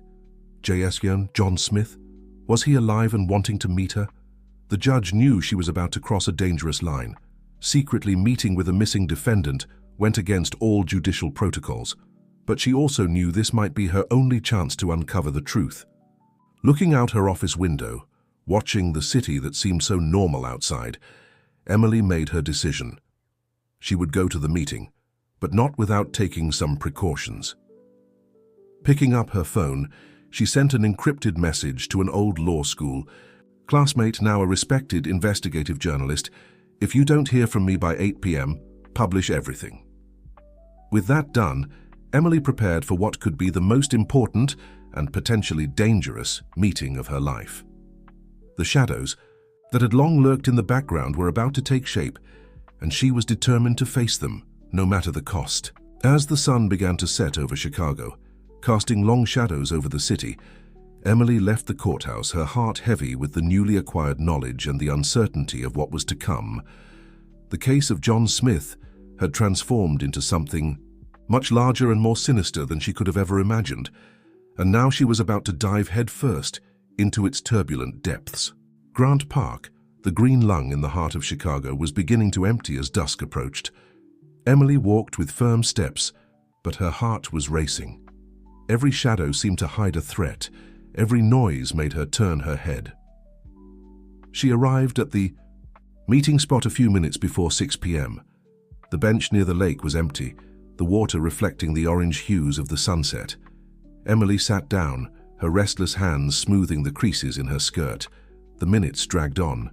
J.S. Young, John Smith? Was he alive and wanting to meet her? The judge knew she was about to cross a dangerous line. Secretly meeting with a missing defendant went against all judicial protocols. But she also knew this might be her only chance to uncover the truth. Looking out her office window, watching the city that seemed so normal outside, Emily made her decision. She would go to the meeting, but not without taking some precautions. Picking up her phone, she sent an encrypted message to an old law school classmate, now a respected investigative journalist. "If you don't hear from me by 8 p.m., publish everything." With that done, Emily prepared for what could be the most important and potentially dangerous meeting of her life. The shadows that had long lurked in the background were about to take shape, and she was determined to face them, no matter the cost. As the sun began to set over Chicago, casting long shadows over the city, Emily left the courthouse, her heart heavy with the newly acquired knowledge and the uncertainty of what was to come. The case of John Smith had transformed into something much larger and more sinister than she could have ever imagined, and now she was about to dive headfirst into its turbulent depths. Grant Park, the green lung in the heart of Chicago, was beginning to empty as dusk approached. Emily walked with firm steps, but her heart was racing. Every shadow seemed to hide a threat. Every noise made her turn her head. She arrived at the meeting spot a few minutes before 6 p.m. The bench near the lake was empty, the water reflecting the orange hues of the sunset. Emily sat down, her restless hands smoothing the creases in her skirt. The minutes dragged on.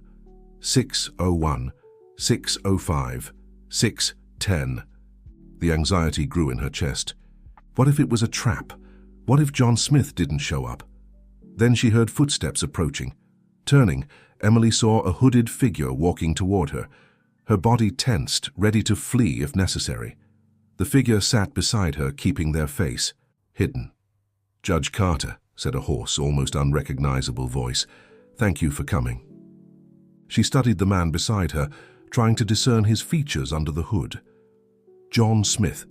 6:01, 6:05, 6:10. The anxiety grew in her chest. What if it was a trap? What if John Smith didn't show up? Then she heard footsteps approaching. Turning, Emily saw a hooded figure walking toward her, her body tensed, ready to flee if necessary. The figure sat beside her, keeping their face hidden. "Judge Carter," said a hoarse, almost unrecognizable voice. "Thank you for coming." She studied the man beside her, trying to discern his features under the hood. John Smith.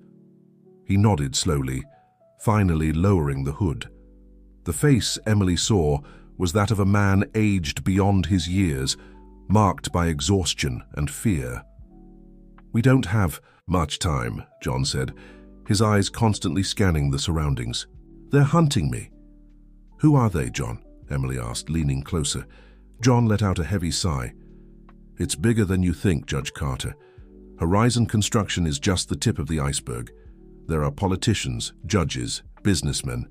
He nodded slowly, finally lowering the hood. The face Emily saw was that of a man aged beyond his years, marked by exhaustion and fear. "We don't have much time," John said, his eyes constantly scanning the surroundings. "They're hunting me." "Who are they, John?" Emily asked, leaning closer. John let out a heavy sigh. "It's bigger than you think, Judge Carter. Horizon Construction is just the tip of the iceberg. There are politicians, judges, businessmen,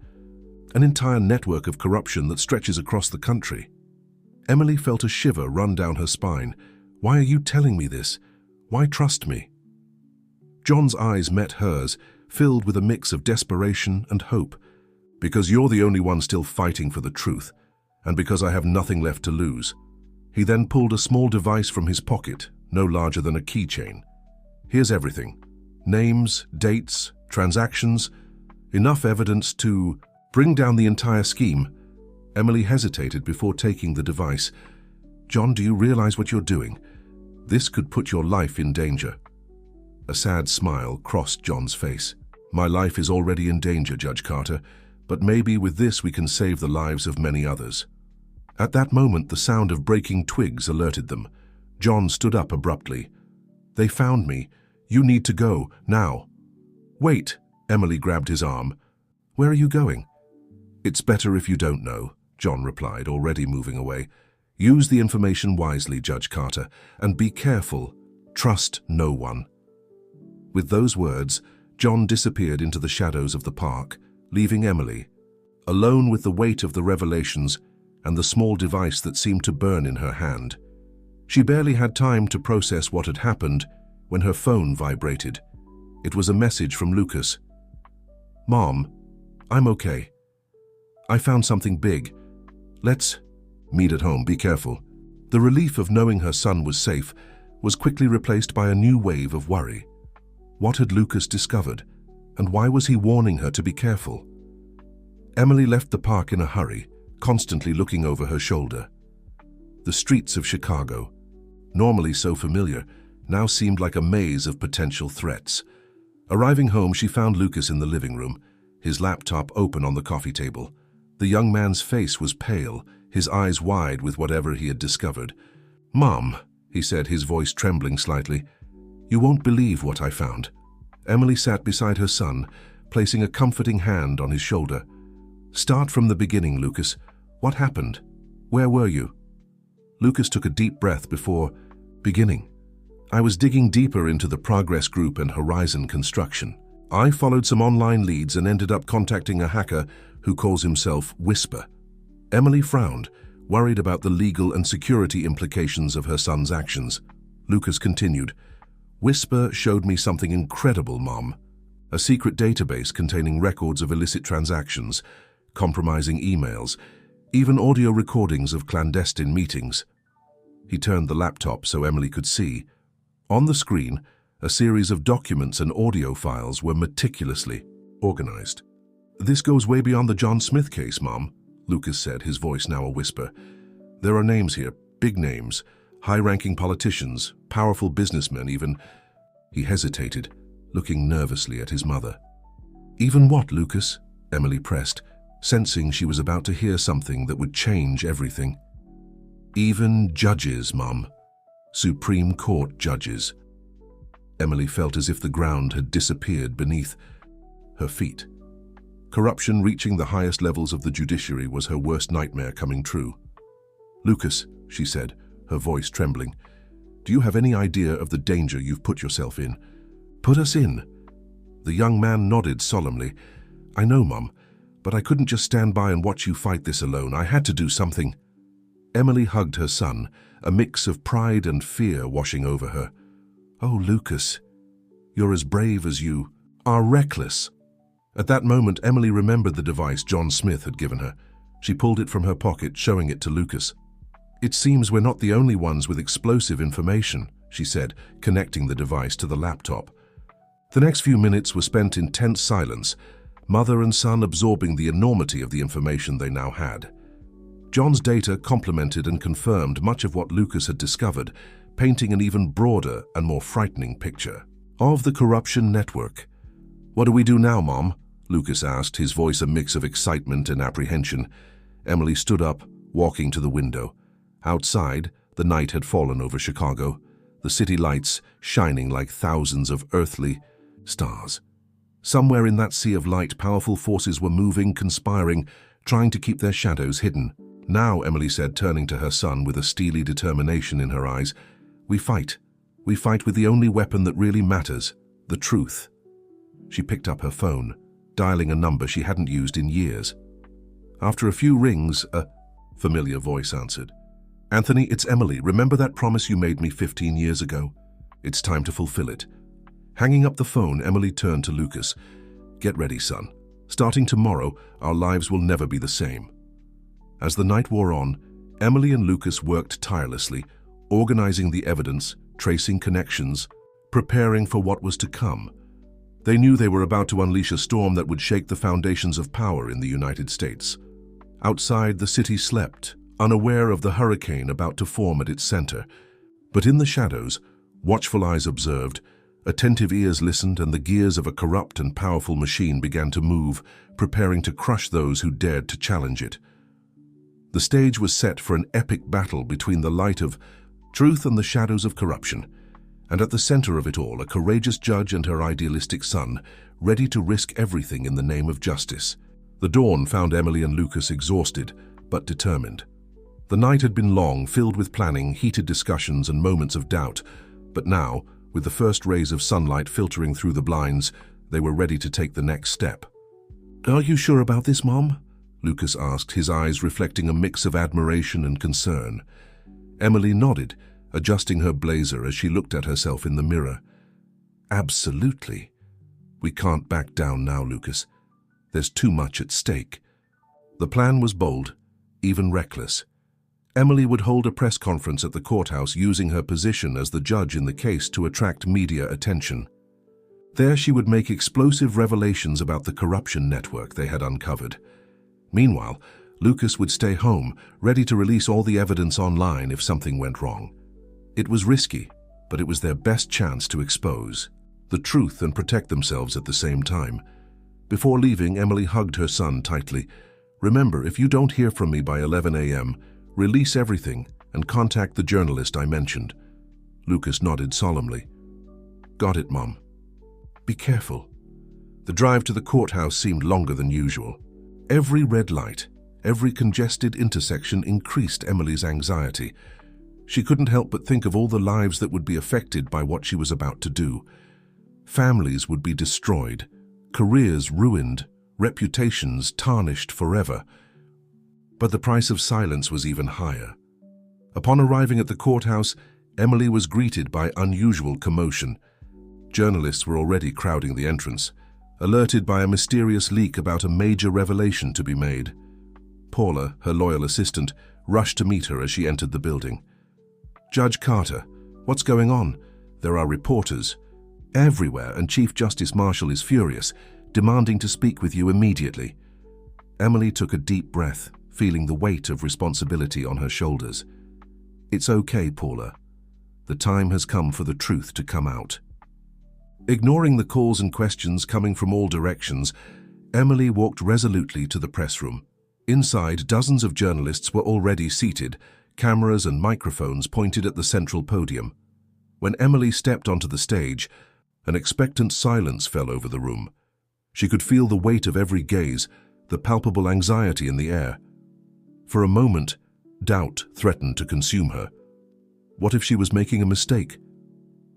an entire network of corruption that stretches across the country." Emily felt a shiver run down her spine. "Why are you telling me this? Why trust me?" John's eyes met hers, filled with a mix of desperation and hope. "Because you're the only one still fighting for the truth, and because I have nothing left to lose." He then pulled a small device from his pocket, no larger than a keychain. "Here's everything. Names, dates, transactions, enough evidence to bring down the entire scheme." Emily hesitated before taking the device. "John, do you realize what you're doing? This could put your life in danger." A sad smile crossed John's face. "My life is already in danger, Judge Carter, but maybe with this we can save the lives of many others." At that moment, the sound of breaking twigs alerted them. John stood up abruptly. "They found me. You need to go, now." "Wait," Emily grabbed his arm. "Where are you going?" "It's better if you don't know," John replied, already moving away. "Use the information wisely, Judge Carter, and be careful. Trust no one." With those words, John disappeared into the shadows of the park, leaving Emily alone with the weight of the revelations and the small device that seemed to burn in her hand. She barely had time to process what had happened when her phone vibrated. It was a message from Lucas. "Mom, I'm okay. I found something big. Let's meet at home, be careful." The relief of knowing her son was safe was quickly replaced by a new wave of worry. What had Lucas discovered, and why was he warning her to be careful? Emily left the park in a hurry, constantly looking over her shoulder. The streets of Chicago, normally so familiar, now seemed like a maze of potential threats. Arriving home, she found Lucas in the living room, his laptop open on the coffee table. The young man's face was pale, his eyes wide with whatever he had discovered. "Mom," he said, his voice trembling slightly, "you won't believe what I found." Emily sat beside her son, placing a comforting hand on his shoulder. "Start from the beginning, Lucas. What happened? Where were you?" Lucas took a deep breath before beginning. "I was digging deeper into the Progress Group and Horizon Construction. I followed some online leads and ended up contacting a hacker who calls himself Whisper." Emily frowned, worried about the legal and security implications of her son's actions. Lucas continued, "Whisper showed me something incredible, Mom. A secret database containing records of illicit transactions, compromising emails, even audio recordings of clandestine meetings." He turned the laptop so Emily could see. On the screen, a series of documents and audio files were meticulously organized. "This goes way beyond the John Smith case, Mom," Lucas said, his voice now a whisper. "There are names here, big names, high-ranking politicians, powerful businessmen even." He hesitated, looking nervously at his mother. "Even what, Lucas?" Emily pressed, sensing she was about to hear something that would change everything. "Even judges, Mom. Supreme Court judges." Emily felt as if the ground had disappeared beneath her feet. Corruption reaching the highest levels of the judiciary was her worst nightmare coming true. "Lucas," she said, her voice trembling, "do you have any idea of the danger you've put yourself in?" "Put us in?" The young man nodded solemnly. "I know, Mum, but I couldn't just stand by and watch you fight this alone. I had to do something." Emily hugged her son, a mix of pride and fear washing over her. "Oh, Lucas, you're as brave as you are reckless." At that moment, Emily remembered the device John Smith had given her. She pulled it from her pocket, showing it to Lucas. "It seems we're not the only ones with explosive information," she said, connecting the device to the laptop. The next few minutes were spent in tense silence, mother and son absorbing the enormity of the information they now had. John's data complemented and confirmed much of what Lucas had discovered, painting an even broader and more frightening picture of the corruption network. "What do we do now, Mom?" Lucas asked, his voice a mix of excitement and apprehension. Emily stood up, walking to the window. Outside, the night had fallen over Chicago, the city lights shining like thousands of earthly stars. Somewhere in that sea of light, powerful forces were moving, conspiring, trying to keep their shadows hidden. "Now," Emily said, turning to her son with a steely determination in her eyes, we fight. We fight with the only weapon that really matters, the truth." She picked up her phone, dialing a number she hadn't used in years. After a few rings, a familiar voice answered. "Anthony, it's Emily. Remember that promise you made me 15 years ago? It's time to fulfill it." Hanging up the phone, Emily turned to Lucas. "Get ready, son. Starting tomorrow, our lives will never be the same." As the night wore on, Emily and Lucas worked tirelessly, organizing the evidence, tracing connections, preparing for what was to come. They knew they were about to unleash a storm that would shake the foundations of power in the United States. Outside, the city slept, unaware of the hurricane about to form at its center. But in the shadows, watchful eyes observed, attentive ears listened, and the gears of a corrupt and powerful machine began to move, preparing to crush those who dared to challenge it. The stage was set for an epic battle between the light of truth and the shadows of corruption, and at the center of it all, a courageous judge and her idealistic son, ready to risk everything in the name of justice. The dawn found Emily and Lucas exhausted, but determined. The night had been long, filled with planning, heated discussions, and moments of doubt, but now, with the first rays of sunlight filtering through the blinds, they were ready to take the next step. "Are you sure about this, Mom?" Lucas asked, his eyes reflecting a mix of admiration and concern. Emily nodded, adjusting her blazer as she looked at herself in the mirror. "Absolutely. We can't back down now, Lucas. There's too much at stake." The plan was bold, even reckless. Emily would hold a press conference at the courthouse, using her position as the judge in the case to attract media attention. There she would make explosive revelations about the corruption network they had uncovered. Meanwhile, Lucas would stay home, ready to release all the evidence online if something went wrong. It was risky, but it was their best chance to expose the truth and protect themselves at the same time. Before leaving, Emily hugged her son tightly. "Remember, if you don't hear from me by 11 a.m., release everything and contact the journalist I mentioned." Lucas nodded solemnly. "Got it, Mom. Be careful." The drive to the courthouse seemed longer than usual. Every red light, every congested intersection increased Emily's anxiety. She couldn't help but think of all the lives that would be affected by what she was about to do. Families would be destroyed, careers ruined, reputations tarnished forever. But the price of silence was even higher. Upon arriving at the courthouse, Emily was greeted by unusual commotion. Journalists were already crowding the entrance, alerted by a mysterious leak about a major revelation to be made. Paula, her loyal assistant, rushed to meet her as she entered the building. "Judge Carter, what's going on? There are reporters everywhere, and Chief Justice Marshall is furious, demanding to speak with you immediately." Emily took a deep breath, feeling the weight of responsibility on her shoulders. "It's okay, Paula. The time has come for the truth to come out." Ignoring the calls and questions coming from all directions, Emily walked resolutely to the press room. Inside, dozens of journalists were already seated, cameras and microphones pointed at the central podium. When Emily stepped onto the stage, An expectant silence fell over the room. She could feel the weight of every gaze, the palpable anxiety in the air. For a moment, doubt threatened to consume her. What if she was making a mistake?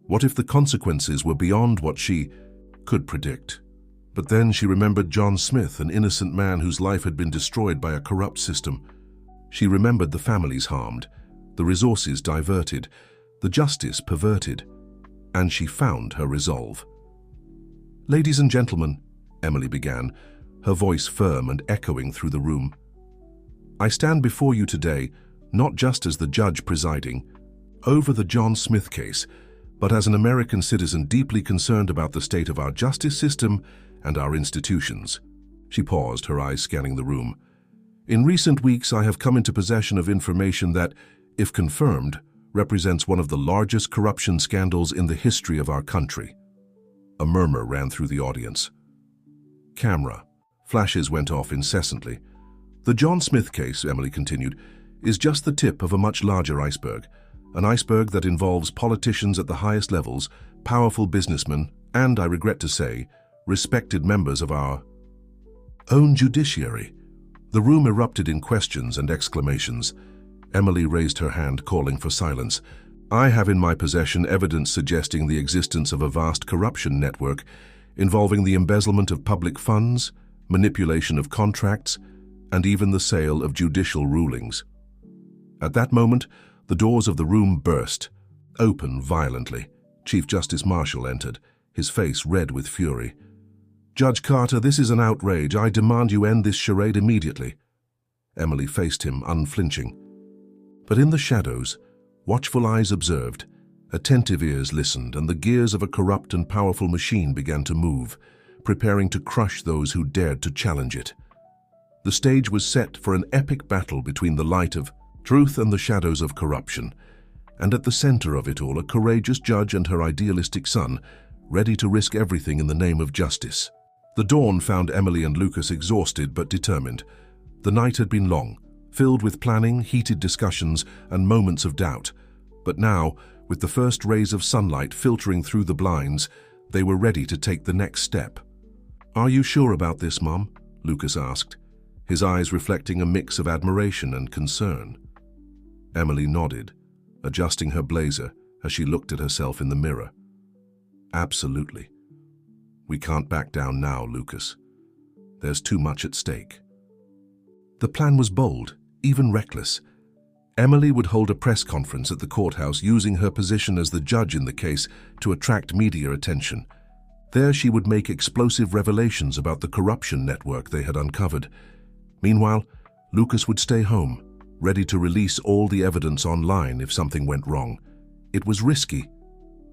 What if the consequences were beyond what she could predict? But then she remembered John Smith, an innocent man whose life had been destroyed by a corrupt system. She remembered the families harmed, the resources diverted, the justice perverted, and she found her resolve. "Ladies and gentlemen," Emily began, her voice firm and echoing through the room, "I stand before you today not just as the judge presiding over the John Smith case, but as an American citizen deeply concerned about the state of our justice system and our institutions." She paused, her eyes scanning the room. "In recent weeks, I have come into possession of information that, if confirmed, represents one of the largest corruption scandals in the history of our country." A murmur ran through the audience. Camera. Flashes went off incessantly. "The John Smith case," Emily continued, "is just the tip of a much larger iceberg. An iceberg that involves politicians at the highest levels, powerful businessmen, and, I regret to say, respected members of our own judiciary." The room erupted in questions and exclamations. Emily raised her hand, calling for silence. "I have in my possession evidence suggesting the existence of a vast corruption network involving the embezzlement of public funds, manipulation of contracts, and even the sale of judicial rulings." At that moment, the doors of the room burst, open violently. Chief Justice Marshall entered, his face red with fury. "Judge Carter, this is an outrage. I demand you end this charade immediately." Emily faced him, unflinching. But in the shadows, watchful eyes observed, attentive ears listened, and the gears of a corrupt and powerful machine began to move, preparing to crush those who dared to challenge it. The stage was set for an epic battle between the light of truth and the shadows of corruption, and at the center of it all, a courageous judge and her idealistic son, ready to risk everything in the name of justice. The dawn found Emily and Lucas exhausted but determined. The night had been long, filled with planning, heated discussions, and moments of doubt. But now, with the first rays of sunlight filtering through the blinds, they were ready to take the next step. "Are you sure about this, Mom?" Lucas asked, his eyes reflecting a mix of admiration and concern. Emily nodded, adjusting her blazer as she looked at herself in the mirror. "Absolutely. We can't back down now, Lucas. There's too much at stake." The plan was bold, even reckless. Emily would hold a press conference at the courthouse using her position as the judge in the case to attract media attention. There she would make explosive revelations about the corruption network they had uncovered. Meanwhile, Lucas would stay home, ready to release all the evidence online if something went wrong. It was risky,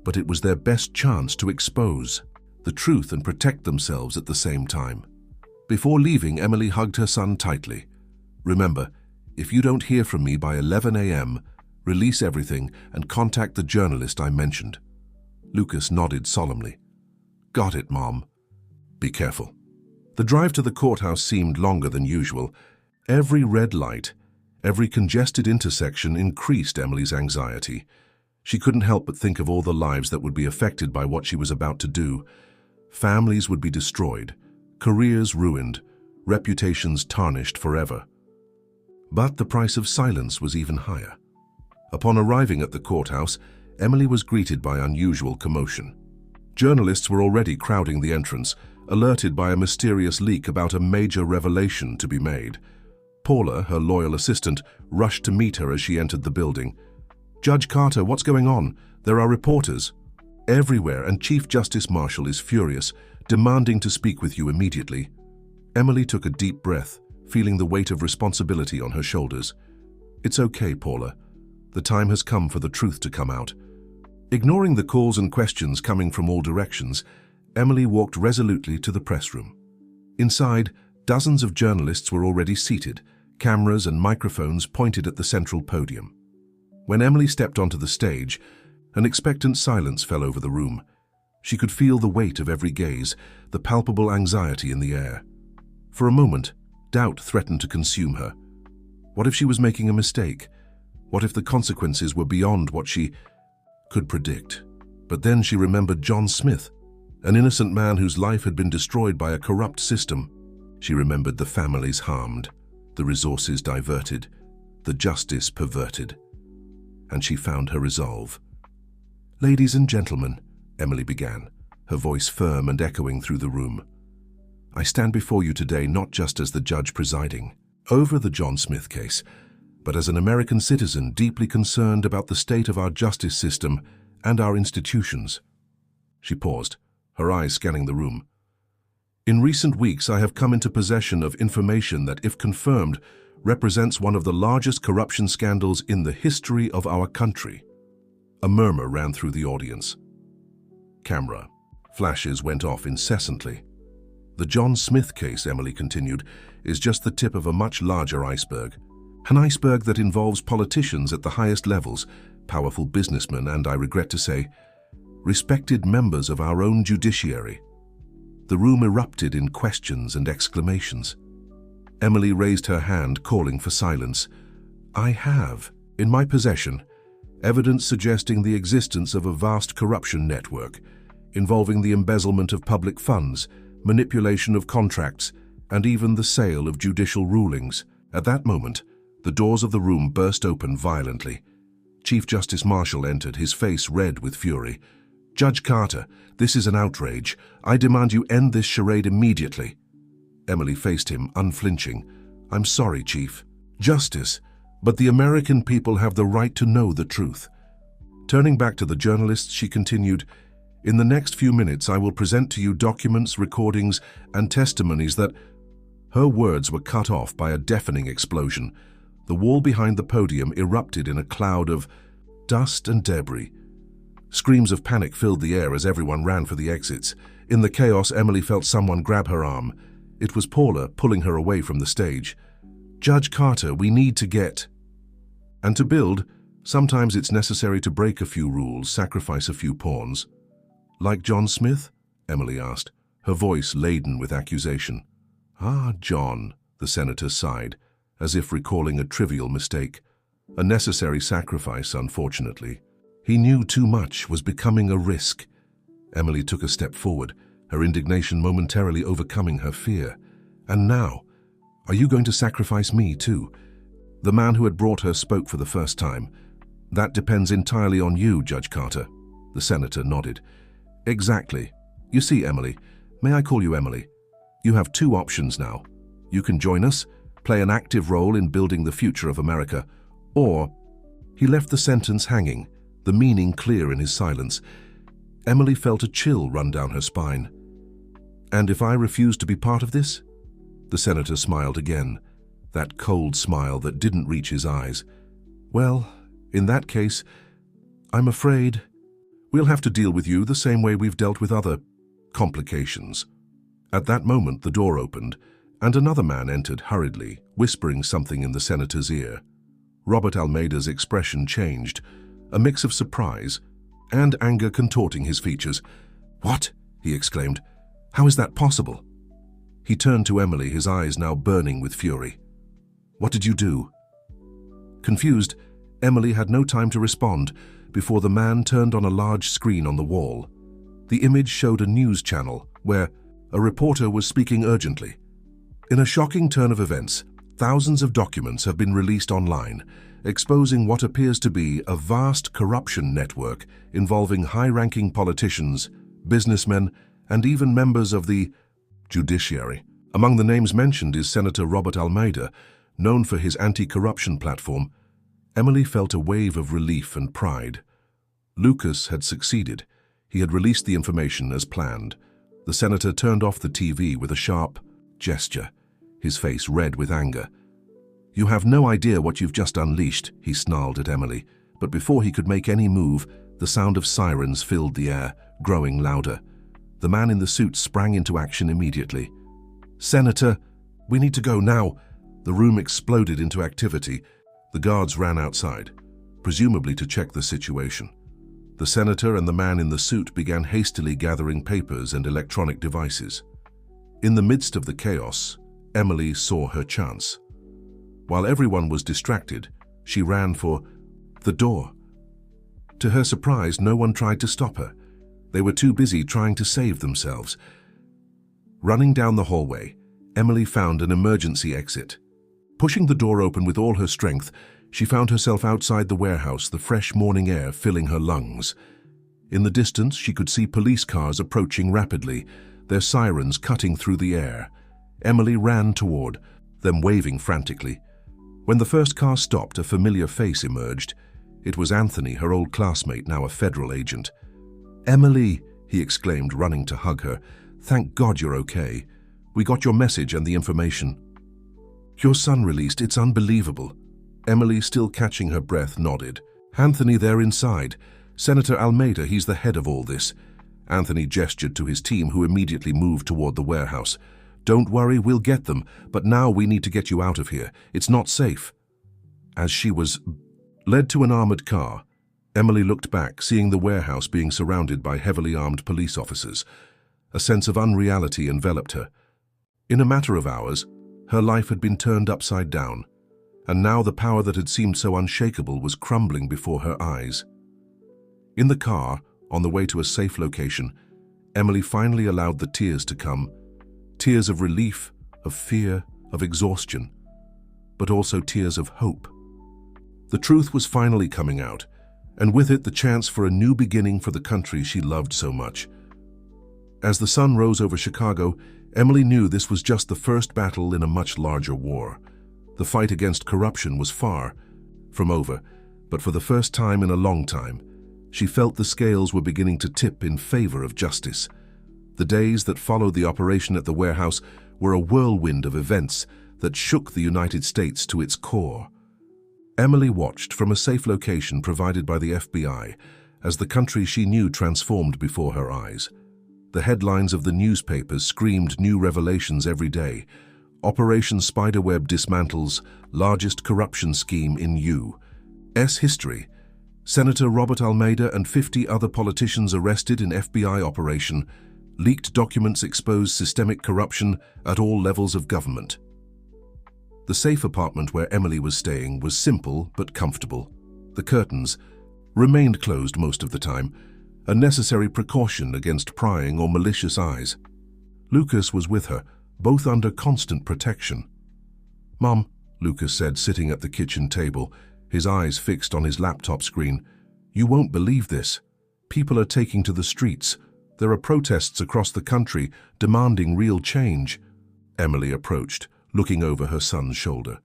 but it was their best chance to expose the truth and protect themselves at the same time. Before leaving, Emily hugged her son tightly. "Remember, if you don't hear from me by 11 a.m., release everything and contact the journalist I mentioned." Lucas nodded solemnly. "Got it, Mom. Be careful." The drive to the courthouse seemed longer than usual. Every red light, every congested intersection increased Emily's anxiety. She couldn't help but think of all the lives that would be affected by what she was about to do. Families would be destroyed, careers ruined, reputations tarnished forever. But the price of silence was even higher. Upon arriving at the courthouse, Emily was greeted by unusual commotion. Journalists were already crowding the entrance, alerted by a mysterious leak about a major revelation to be made. Paula, her loyal assistant, rushed to meet her as she entered the building. "Judge Carter, what's going on? There are reporters everywhere, and Chief Justice Marshall is furious, demanding to speak with you immediately." Emily took a deep breath, feeling the weight of responsibility on her shoulders. "It's okay, Paula. The time has come for the truth to come out." Ignoring the calls and questions coming from all directions, Emily walked resolutely to the press room. Inside, dozens of journalists were already seated, cameras and microphones pointed at the central podium. When Emily stepped onto the stage, an expectant silence fell over the room. She could feel the weight of every gaze, the palpable anxiety in the air. For a moment, doubt threatened to consume her. What if she was making a mistake? What if the consequences were beyond what she could predict? But then she remembered John Smith, An innocent man whose life had been destroyed by a corrupt system. She remembered the families harmed, the resources diverted, the justice perverted. And she found her resolve. "Ladies and gentlemen," Emily began, her voice firm and echoing through the room. "I stand before you today not just as the judge presiding over the John Smith case, but as an American citizen deeply concerned about the state of our justice system and our institutions." She paused, her eyes scanning the room. "In recent weeks, I have come into possession of information that, if confirmed, represents one of the largest corruption scandals in the history of our country." A murmur ran through the audience. Camera flashes went off incessantly. "The John Smith case," Emily continued, "is just the tip of a much larger iceberg. An iceberg that involves politicians at the highest levels, powerful businessmen, and, I regret to say, respected members of our own judiciary." The room erupted in questions and exclamations. Emily raised her hand, calling for silence. "I have, in my possession, evidence suggesting the existence of a vast corruption network involving the embezzlement of public funds, manipulation of contracts, and even the sale of judicial rulings." At that moment, the doors of the room burst open violently. Chief Justice Marshall entered, his face red with fury. "Judge Carter, this is an outrage. I demand you end this charade immediately." Emily faced him, unflinching. "I'm sorry, Chief. Justice, but the American people have the right to know the truth." Turning back to the journalists, she continued, "In the next few minutes, I will present to you documents, recordings, and testimonies that—" Her words were cut off by a deafening explosion. The wall behind the podium erupted in a cloud of dust and debris. Screams of panic filled the air as everyone ran for the exits. In the chaos, Emily felt someone grab her arm. It was Paula, pulling her away from the stage. "Judge Carter, we need to get—" And to build, sometimes it's necessary to break a few rules, sacrifice a few pawns. "Like John Smith?" Emily asked, her voice laden with accusation. "Ah, John," the senator sighed, as if recalling a trivial mistake. "A necessary sacrifice, unfortunately. He knew too much, was becoming a risk." Emily took a step forward, her indignation momentarily overcoming her fear. "And now, are you going to sacrifice me too?" The man who had brought her spoke for the first time. "That depends entirely on you, Judge Carter." The senator nodded. "Exactly. You see, Emily, may I call you Emily? You have two options now. You can join us, play an active role in building the future of America, or—" He left the sentence hanging, the meaning clear in his silence. Emily felt a chill run down her spine. "And if I refuse to be part of this?" The senator smiled again, that cold smile that didn't reach his eyes. "Well, in that case, I'm afraid we'll have to deal with you the same way we've dealt with other complications." At that moment, the door opened, and another man entered hurriedly, whispering something in the senator's ear. Robert Almeida's expression changed, a mix of surprise and anger contorting his features. "What?" he exclaimed. "How is that possible?" He turned to Emily, his eyes now burning with fury. "What did you do?" Confused, Emily had no time to respond before the man turned on a large screen on the wall. The image showed a news channel where a reporter was speaking urgently. "In a shocking turn of events, thousands of documents have been released online, exposing what appears to be a vast corruption network involving high-ranking politicians, businessmen, and even members of the judiciary. Among the names mentioned is Senator Robert Almeida, known for his anti-corruption platform." Emily felt a wave of relief and pride. Lucas had succeeded. He had released the information as planned. The senator turned off the TV with a sharp gesture, his face red with anger. "You have no idea what you've just unleashed," he snarled at Emily, but before he could make any move, the sound of sirens filled the air, growing louder. The man in the suit sprang into action immediately. "Senator, we need to go now." The room exploded into activity. The guards ran outside, presumably to check the situation. The senator and the man in the suit began hastily gathering papers and electronic devices. In the midst of the chaos, Emily saw her chance. While everyone was distracted, she ran for the door. To her surprise, no one tried to stop her. They were too busy trying to save themselves. Running down the hallway, Emily found an emergency exit. Pushing the door open with all her strength, she found herself outside the warehouse, the fresh morning air filling her lungs. In the distance, she could see police cars approaching rapidly, their sirens cutting through the air. Emily ran toward them, waving frantically. When the first car stopped, a familiar face emerged. It was Anthony, her old classmate, now a federal agent. "Emily," he exclaimed, running to hug her. "Thank God you're okay. We got your message and the information. Your son released, it's unbelievable." Emily, still catching her breath, nodded. "Anthony, they're inside. Senator Almeida, he's the head of all this." Anthony gestured to his team, who immediately moved toward the warehouse. "Don't worry, we'll get them, but now we need to get you out of here. It's not safe." As she was led to an armored car, Emily looked back, seeing the warehouse being surrounded by heavily armed police officers. A sense of unreality enveloped her. In a matter of hours, her life had been turned upside down, and now the power that had seemed so unshakable was crumbling before her eyes. In the car, on the way to a safe location, Emily finally allowed the tears to come. Tears of relief, of fear, of exhaustion, but also tears of hope. The truth was finally coming out, and with it the chance for a new beginning for the country she loved so much. As the sun rose over Chicago, Emily knew this was just the first battle in a much larger war. The fight against corruption was far from over, but for the first time in a long time, she felt the scales were beginning to tip in favor of justice. The days that followed the operation at the warehouse were a whirlwind of events that shook the United States to its core. Emily watched from a safe location provided by the FBI as the country she knew transformed before her eyes. The headlines of the newspapers screamed new revelations every day. Operation Spiderweb dismantles largest corruption scheme in U.S. history. Senator Robert Almeida and 50 other politicians arrested in FBI operation. Leaked documents expose systemic corruption at all levels of government. The safe apartment where Emily was staying was simple but comfortable. The curtains remained closed most of the time, a necessary precaution against prying or malicious eyes. Lucas was with her, both under constant protection. "Mom," Lucas said, sitting at the kitchen table, his eyes fixed on his laptop screen, "you won't believe this. People are taking to the streets. There are protests across the country demanding real change." Emily approached, looking over her son's shoulder.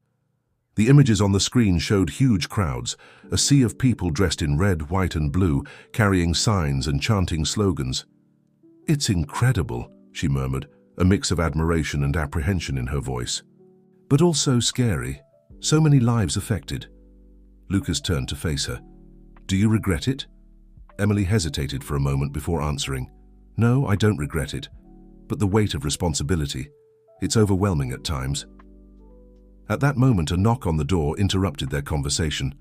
The images on the screen showed huge crowds, a sea of people dressed in red, white, and blue, carrying signs and chanting slogans. "It's incredible," she murmured, a mix of admiration and apprehension in her voice. "But also scary. So many lives affected." Lucas turned to face her. "Do you regret it?" Emily hesitated for a moment before answering. "No, I don't regret it. But the weight of responsibility. It's overwhelming at times." At that moment, a knock on the door interrupted their conversation.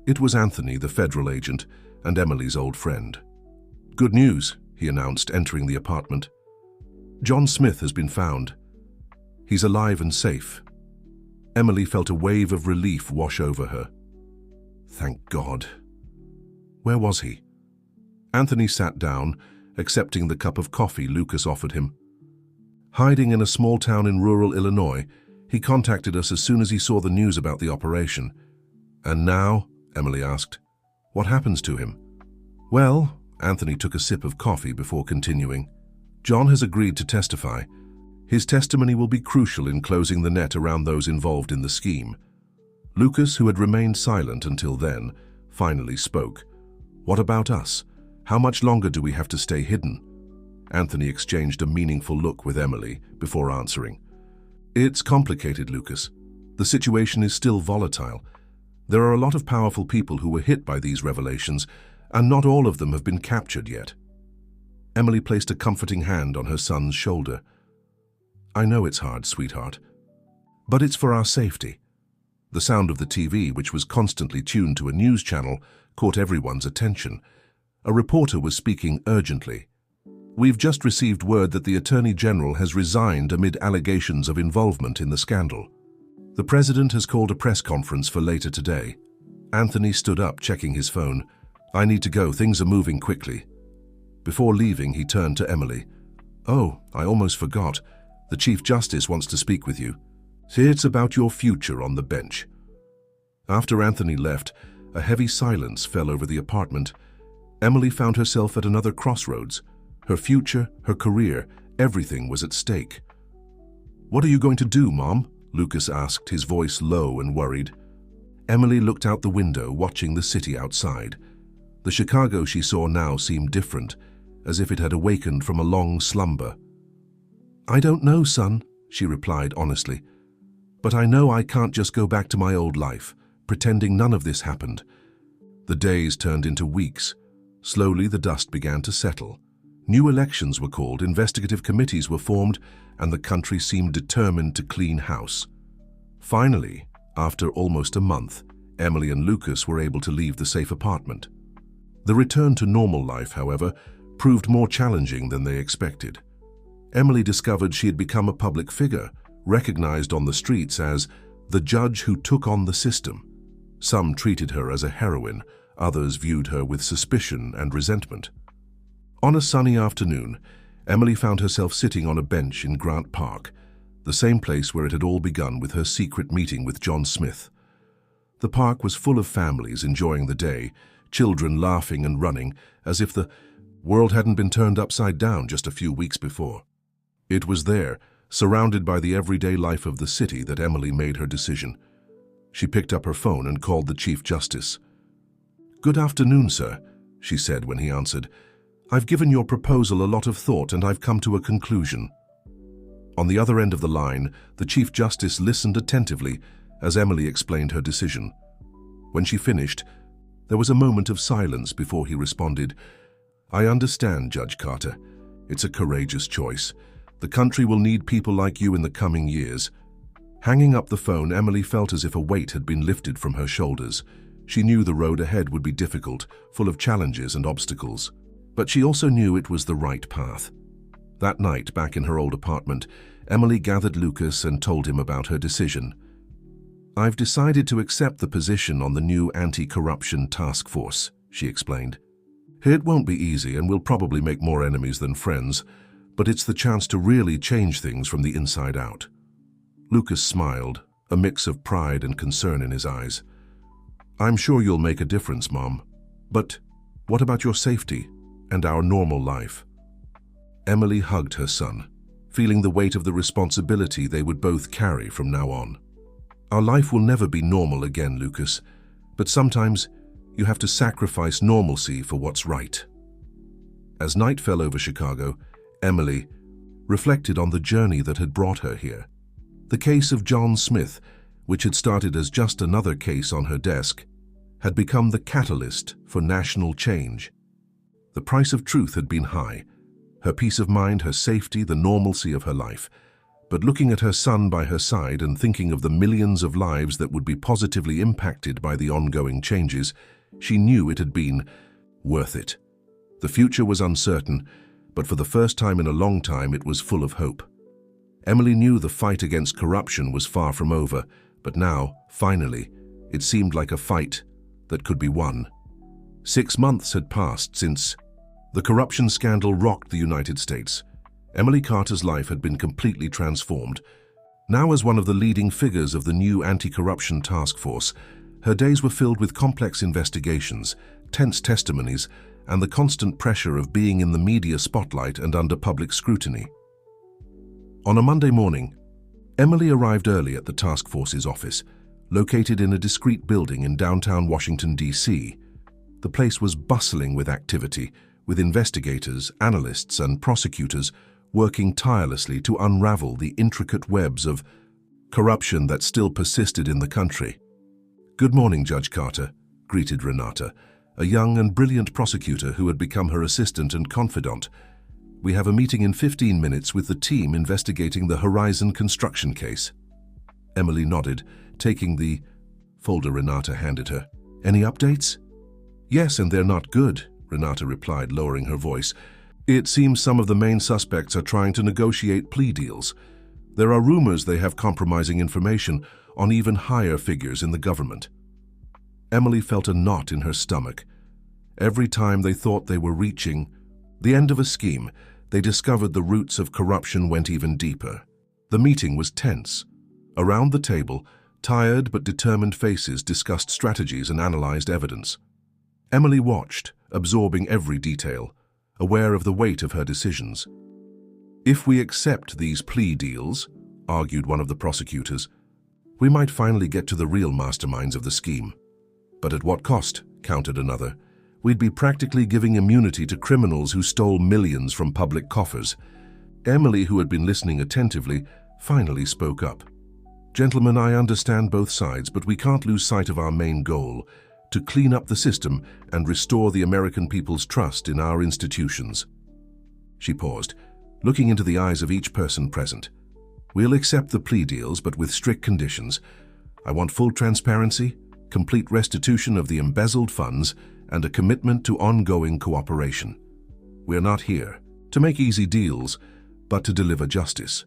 It was Anthony, the federal agent, and Emily's old friend. "Good news," he announced, entering the apartment. "John Smith has been found. He's alive and safe." Emily felt a wave of relief wash over her. Thank God. Where was he? Anthony sat down, accepting the cup of coffee Lucas offered him. Hiding in a small town in rural Illinois, he contacted us as soon as he saw the news about the operation. "And now?" Emily asked. "What happens to him?" "Well," Anthony took a sip of coffee before continuing, "John has agreed to testify. His testimony will be crucial in closing the net around those involved in the scheme." Lucas, who had remained silent until then, finally spoke. "What about us? How much longer do we have to stay hidden?" Anthony exchanged a meaningful look with Emily before answering. "It's complicated, Lucas. The situation is still volatile. There are a lot of powerful people who were hit by these revelations, and not all of them have been captured yet." Emily placed a comforting hand on her son's shoulder. "I know it's hard, sweetheart, but it's for our safety." The sound of the TV, which was constantly tuned to a news channel, caught everyone's attention. A reporter was speaking urgently. "We've just received word that the Attorney General has resigned amid allegations of involvement in the scandal. The President has called a press conference for later today." Anthony stood up, checking his phone. "I need to go. Things are moving quickly." Before leaving, he turned to Emily. "Oh, I almost forgot. The Chief Justice wants to speak with you. It's about your future on the bench." After Anthony left, a heavy silence fell over the apartment. Emily found herself at another crossroads. Her future, her career, everything was at stake. "What are you going to do, Mom?" Lucas asked, his voice low and worried. Emily looked out the window, watching the city outside. The Chicago she saw now seemed different, as if it had awakened from a long slumber. "I don't know, son," she replied honestly. "But I know I can't just go back to my old life, pretending none of this happened." The days turned into weeks. Slowly, the dust began to settle. New elections were called, investigative committees were formed, and the country seemed determined to clean house. Finally, after almost a month, Emily and Lucas were able to leave the safe apartment. The return to normal life, however, proved more challenging than they expected. Emily discovered she had become a public figure, recognized on the streets as the judge who took on the system. Some treated her as a heroine, others viewed her with suspicion and resentment. On a sunny afternoon, Emily found herself sitting on a bench in Grant Park, the same place where it had all begun with her secret meeting with John Smith. The park was full of families enjoying the day, children laughing and running, as if the world hadn't been turned upside down just a few weeks before. It was there, surrounded by the everyday life of the city, that Emily made her decision. She picked up her phone and called the Chief Justice. "Good afternoon, sir," she said when he answered. "I've given your proposal a lot of thought and I've come to a conclusion." On the other end of the line, the Chief Justice listened attentively as Emily explained her decision. When she finished, there was a moment of silence before he responded. "I understand, Judge Carter. It's a courageous choice. The country will need people like you in the coming years." Hanging up the phone, Emily felt as if a weight had been lifted from her shoulders. She knew the road ahead would be difficult, full of challenges and obstacles. But she also knew it was the right path. That night, back in her old apartment, Emily gathered Lucas and told him about her decision. "I've decided to accept the position on the new anti-corruption task force," she explained. "It won't be easy and we'll probably make more enemies than friends, but it's the chance to really change things from the inside out." Lucas smiled, a mix of pride and concern in his eyes. "I'm sure you'll make a difference, Mom. But what about your safety and our normal life?" Emily hugged her son, feeling the weight of the responsibility they would both carry from now on. "Our life will never be normal again, Lucas, but sometimes you have to sacrifice normalcy for what's right." As night fell over Chicago, Emily reflected on the journey that had brought her here. The case of John Smith, which had started as just another case on her desk, had become the catalyst for national change. The price of truth had been high, her peace of mind, her safety, the normalcy of her life. But looking at her son by her side and thinking of the millions of lives that would be positively impacted by the ongoing changes, she knew it had been worth it. The future was uncertain, but for the first time in a long time it was full of hope. Emily knew the fight against corruption was far from over, but now, finally, it seemed like a fight that could be won. 6 months had passed since the corruption scandal rocked the United States. Emily Carter's life had been completely transformed. Now, as one of the leading figures of the new anti-corruption task force, her days were filled with complex investigations, tense testimonies, and the constant pressure of being in the media spotlight and under public scrutiny. On a Monday morning, Emily arrived early at the task force's office, located in a discreet building in downtown Washington, D.C. The place was bustling with activity, with investigators, analysts, and prosecutors working tirelessly to unravel the intricate webs of corruption that still persisted in the country. "Good morning, Judge Carter," greeted Renata, a young and brilliant prosecutor who had become her assistant and confidant. "We have a meeting in 15 minutes with the team investigating the Horizon construction case." Emily nodded, taking the folder Renata handed her. "Any updates?" "Yes, and they're not good," Renata replied, lowering her voice. "It seems some of the main suspects are trying to negotiate plea deals. There are rumors they have compromising information on even higher figures in the government." Emily felt a knot in her stomach. Every time they thought they were reaching The end of a scheme, they discovered the roots of corruption went even deeper. The meeting was tense. Around the table, tired but determined faces discussed strategies and analyzed evidence. Emily watched, absorbing every detail, aware of the weight of her decisions. "If we accept these plea deals," argued one of the prosecutors, "we might finally get to the real masterminds of the scheme. But at what cost?" countered another. "We'd be practically giving immunity to criminals who stole millions from public coffers." Emily, who had been listening attentively, finally spoke up. "Gentlemen, I understand both sides, but we can't lose sight of our main goal, to clean up the system and restore the American people's trust in our institutions." She paused, looking into the eyes of each person present. "We'll accept the plea deals, but with strict conditions. I want full transparency, complete restitution of the embezzled funds, and a commitment to ongoing cooperation. We're not here to make easy deals, but to deliver justice."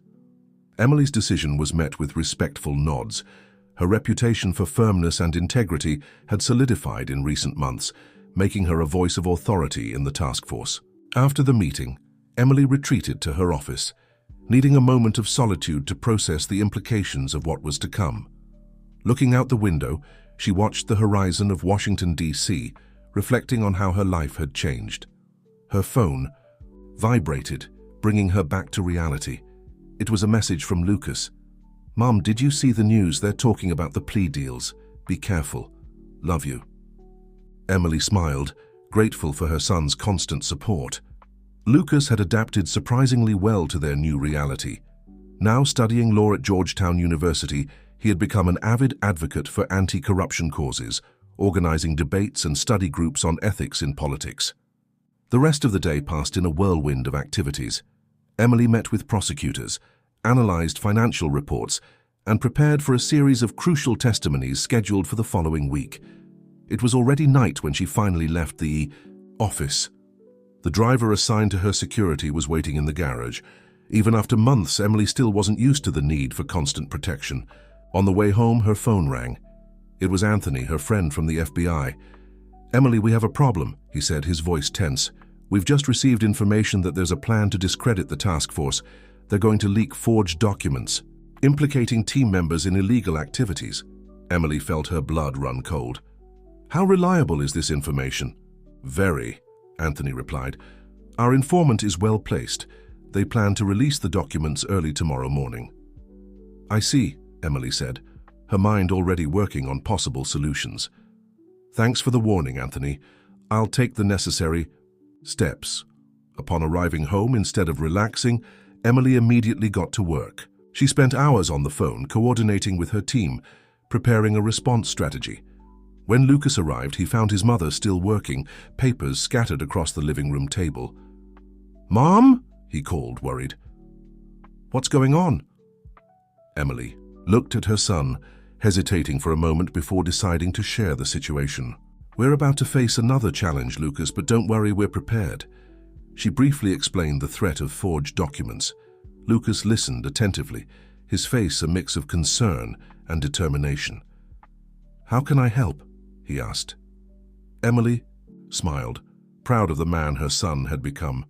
Emily's decision was met with respectful nods. Her reputation for firmness and integrity had solidified in recent months, making her a voice of authority in the task force. After the meeting, Emily retreated to her office, needing a moment of solitude to process the implications of what was to come. Looking out the window, she watched the horizon of Washington, D.C., reflecting on how her life had changed. Her phone vibrated, bringing her back to reality. It was a message from Lucas. "Mom, did you see the news? They're talking about the plea deals. Be careful. Love you." Emily smiled, grateful for her son's constant support. Lucas had adapted surprisingly well to their new reality. Now studying law at Georgetown University, he had become an avid advocate for anti-corruption causes, organizing debates and study groups on ethics in politics. The rest of the day passed in a whirlwind of activities. Emily met with prosecutors, analyzed financial reports, and prepared for a series of crucial testimonies scheduled for the following week. It was already night when she finally left the office. The driver assigned to her security was waiting in the garage. Even after months, Emily still wasn't used to the need for constant protection. On the way home, her phone rang. It was Anthony, her friend from the FBI. "Emily, we have a problem," he said, his voice tense. "We've just received information that there's a plan to discredit the task force. They're going to leak forged documents, implicating team members in illegal activities." Emily felt her blood run cold. "How reliable is this information?" "Very," Anthony replied. "Our informant is well placed. They plan to release the documents early tomorrow morning." "I see," Emily said, her mind already working on possible solutions. "Thanks for the warning, Anthony. I'll take the necessary steps." Upon arriving home, instead of relaxing, Emily immediately got to work. She spent hours on the phone, coordinating with her team, preparing a response strategy. When Lucas arrived, he found his mother still working, papers scattered across the living room table. "Mom?" he called, worried. "What's going on?" Emily looked at her son, hesitating for a moment before deciding to share the situation. "We're about to face another challenge, Lucas, but don't worry, we're prepared." She briefly explained the threat of forged documents. Lucas listened attentively, his face a mix of concern and determination. "How can I help?" he asked. Emily smiled, proud of the man her son had become.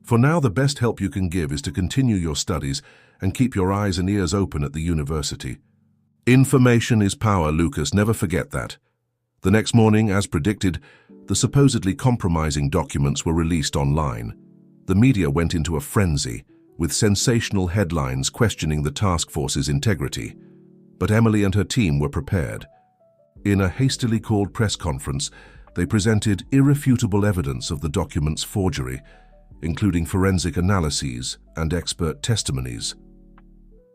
"For now, the best help you can give is to continue your studies and keep your eyes and ears open at the university. Information is power, Lucas, never forget that." The next morning, as predicted, the supposedly compromising documents were released online. The media went into a frenzy, with sensational headlines questioning the task force's integrity. But Emily and her team were prepared. In a hastily called press conference, they presented irrefutable evidence of the documents' forgery, including forensic analyses and expert testimonies.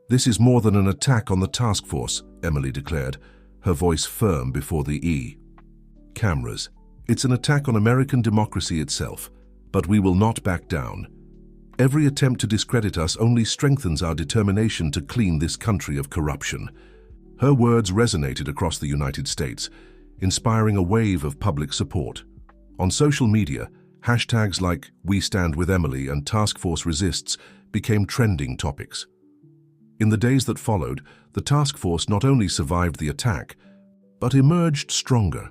"This is more than an attack on the task force," Emily declared, her voice firm before the cameras. "It's an attack on American democracy itself, but we will not back down. Every attempt to discredit us only strengthens our determination to clean this country of corruption." Her words resonated across the United States, inspiring a wave of public support. On social media, hashtags like "We Stand With Emily" and "Task Force Resists" became trending topics. In the days that followed, the task force not only survived the attack, but emerged stronger.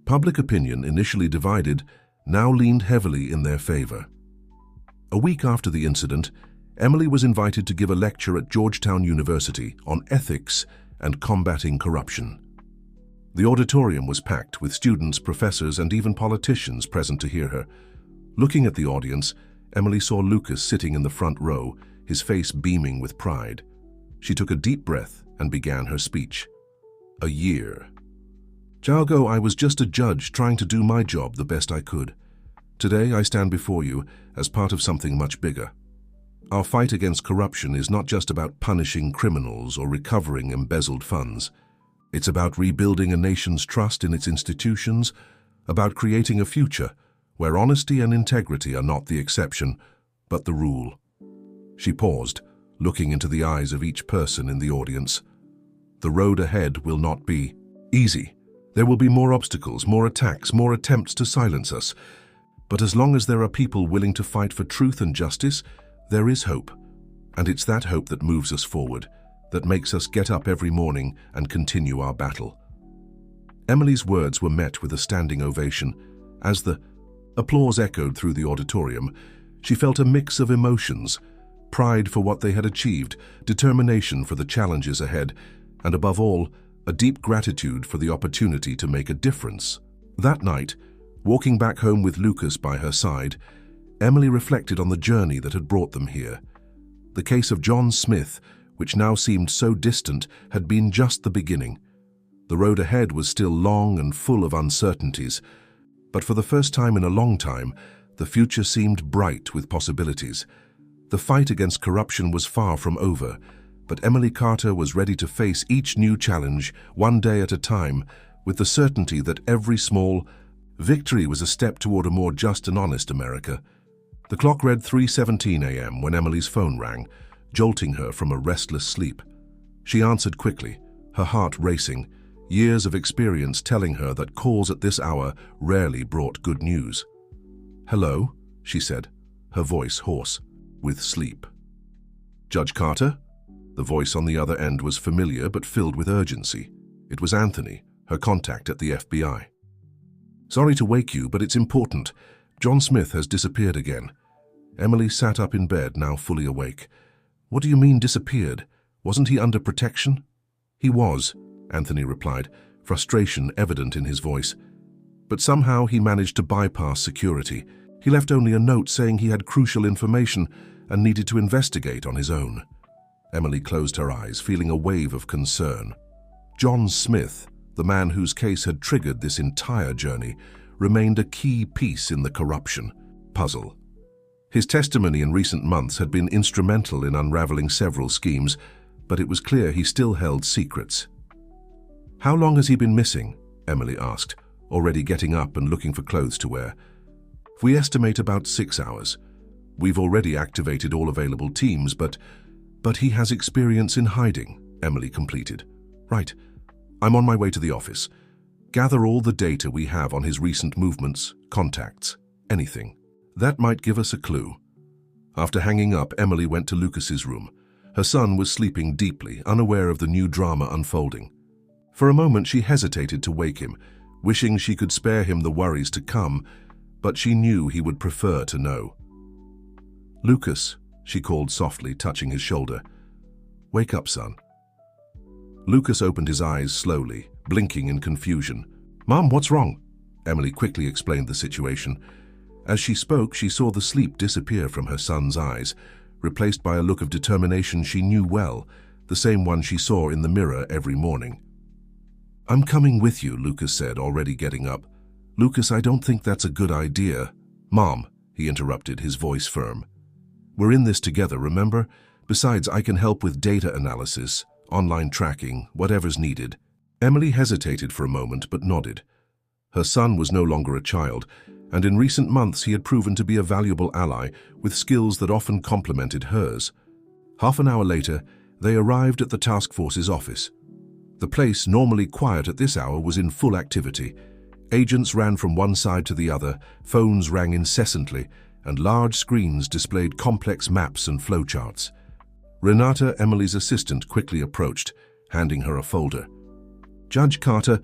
Public opinion, initially divided, now leaned heavily in their favor. A week after the incident, Emily was invited to give a lecture at Georgetown University on ethics and combating corruption. The auditorium was packed with students, professors, and even politicians present to hear her. Looking at the audience, Emily saw Lucas sitting in the front row, his face beaming with pride. She took a deep breath and began her speech. A year. Jago, I was just a judge trying to do my job the best I could. Today I stand before you as part of something much bigger. Our fight against corruption is not just about punishing criminals or recovering embezzled funds. It's about rebuilding a nation's trust in its institutions, about creating a future where honesty and integrity are not the exception, but the rule. She paused, looking into the eyes of each person in the audience. The road ahead will not be easy. There will be more obstacles, more attacks, more attempts to silence us. But as long as there are people willing to fight for truth and justice, there is hope. And it's that hope that moves us forward, that makes us get up every morning and continue our battle. Emily's words were met with a standing ovation. As the applause echoed through the auditorium, she felt a mix of emotions: pride for what they had achieved, determination for the challenges ahead, and above all, a deep gratitude for the opportunity to make a difference. That night, walking back home with Lucas by her side, Emily reflected on the journey that had brought them here. The case of John Smith, which now seemed so distant, had been just the beginning. The road ahead was still long and full of uncertainties, but for the first time in a long time, the future seemed bright with possibilities. The fight against corruption was far from over, but Emily Carter was ready to face each new challenge, one day at a time, with the certainty that every small victory was a step toward a more just and honest America. The clock read 3:17 a.m. when Emily's phone rang, jolting her from a restless sleep. She answered quickly, her heart racing, years of experience telling her that calls at this hour rarely brought good news. "Hello," she said, her voice hoarse with sleep. "Judge Carter?" The voice on the other end was familiar but filled with urgency. It was Anthony, her contact at the FBI. "Sorry to wake you, but it's important. John Smith has disappeared again." Emily sat up in bed, now fully awake. "What do you mean disappeared? Wasn't he under protection?" "He was," Anthony replied, frustration evident in his voice. "But somehow he managed to bypass security. He left only a note saying he had crucial information and needed to investigate on his own." Emily closed her eyes, feeling a wave of concern. John Smith, the man whose case had triggered this entire journey, remained a key piece in the corruption puzzle. His testimony in recent months had been instrumental in unraveling several schemes, but it was clear he still held secrets. "How long has he been missing?" Emily asked, already getting up and looking for clothes to wear. "We estimate about 6 hours. We've already activated all available teams, but he has experience in hiding," Emily completed. "Right. I'm on my way to the office. Gather all the data we have on his recent movements, contacts, anything. That might give us a clue." After hanging up, Emily went to Lucas's room. Her son was sleeping deeply, unaware of the new drama unfolding. For a moment she hesitated to wake him, wishing she could spare him the worries to come, but she knew he would prefer to know. "Lucas," she called softly, touching his shoulder. "Wake up, son." Lucas opened his eyes slowly, blinking in confusion. "Mom, what's wrong?" Emily quickly explained the situation. As she spoke, she saw the sleep disappear from her son's eyes, replaced by a look of determination she knew well, the same one she saw in the mirror every morning. "I'm coming with you," Lucas said, already getting up. "Lucas, I don't think that's a good idea." "Mom," he interrupted, his voice firm. "We're in this together, remember? Besides, I can help with data analysis, online tracking, whatever's needed." Emily hesitated for a moment but nodded. Her son was no longer a child, and in recent months he had proven to be a valuable ally with skills that often complemented hers. Half an hour later, they arrived at the task force's office. The place, normally quiet at this hour, was in full activity. Agents ran from one side to the other, phones rang incessantly, and large screens displayed complex maps and flowcharts. Renata, Emily's assistant, quickly approached, handing her a folder. "Judge Carter,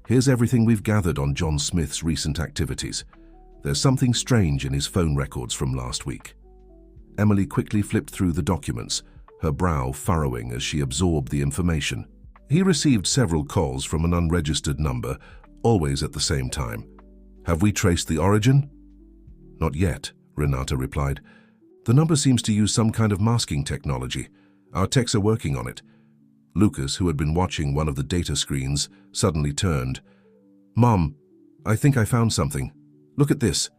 here's everything we've gathered on John Smith's recent activities. There's something strange in his phone records from last week." Emily quickly flipped through the documents, her brow furrowing as she absorbed the information. He received several calls from an unregistered number, always at the same time. Have we traced the origin? Not yet, Renata replied. The number seems to use some kind of masking technology. Our techs are working on it. Lucas, who had been watching one of the data screens, suddenly turned. Mom, I think I found something. Look at this.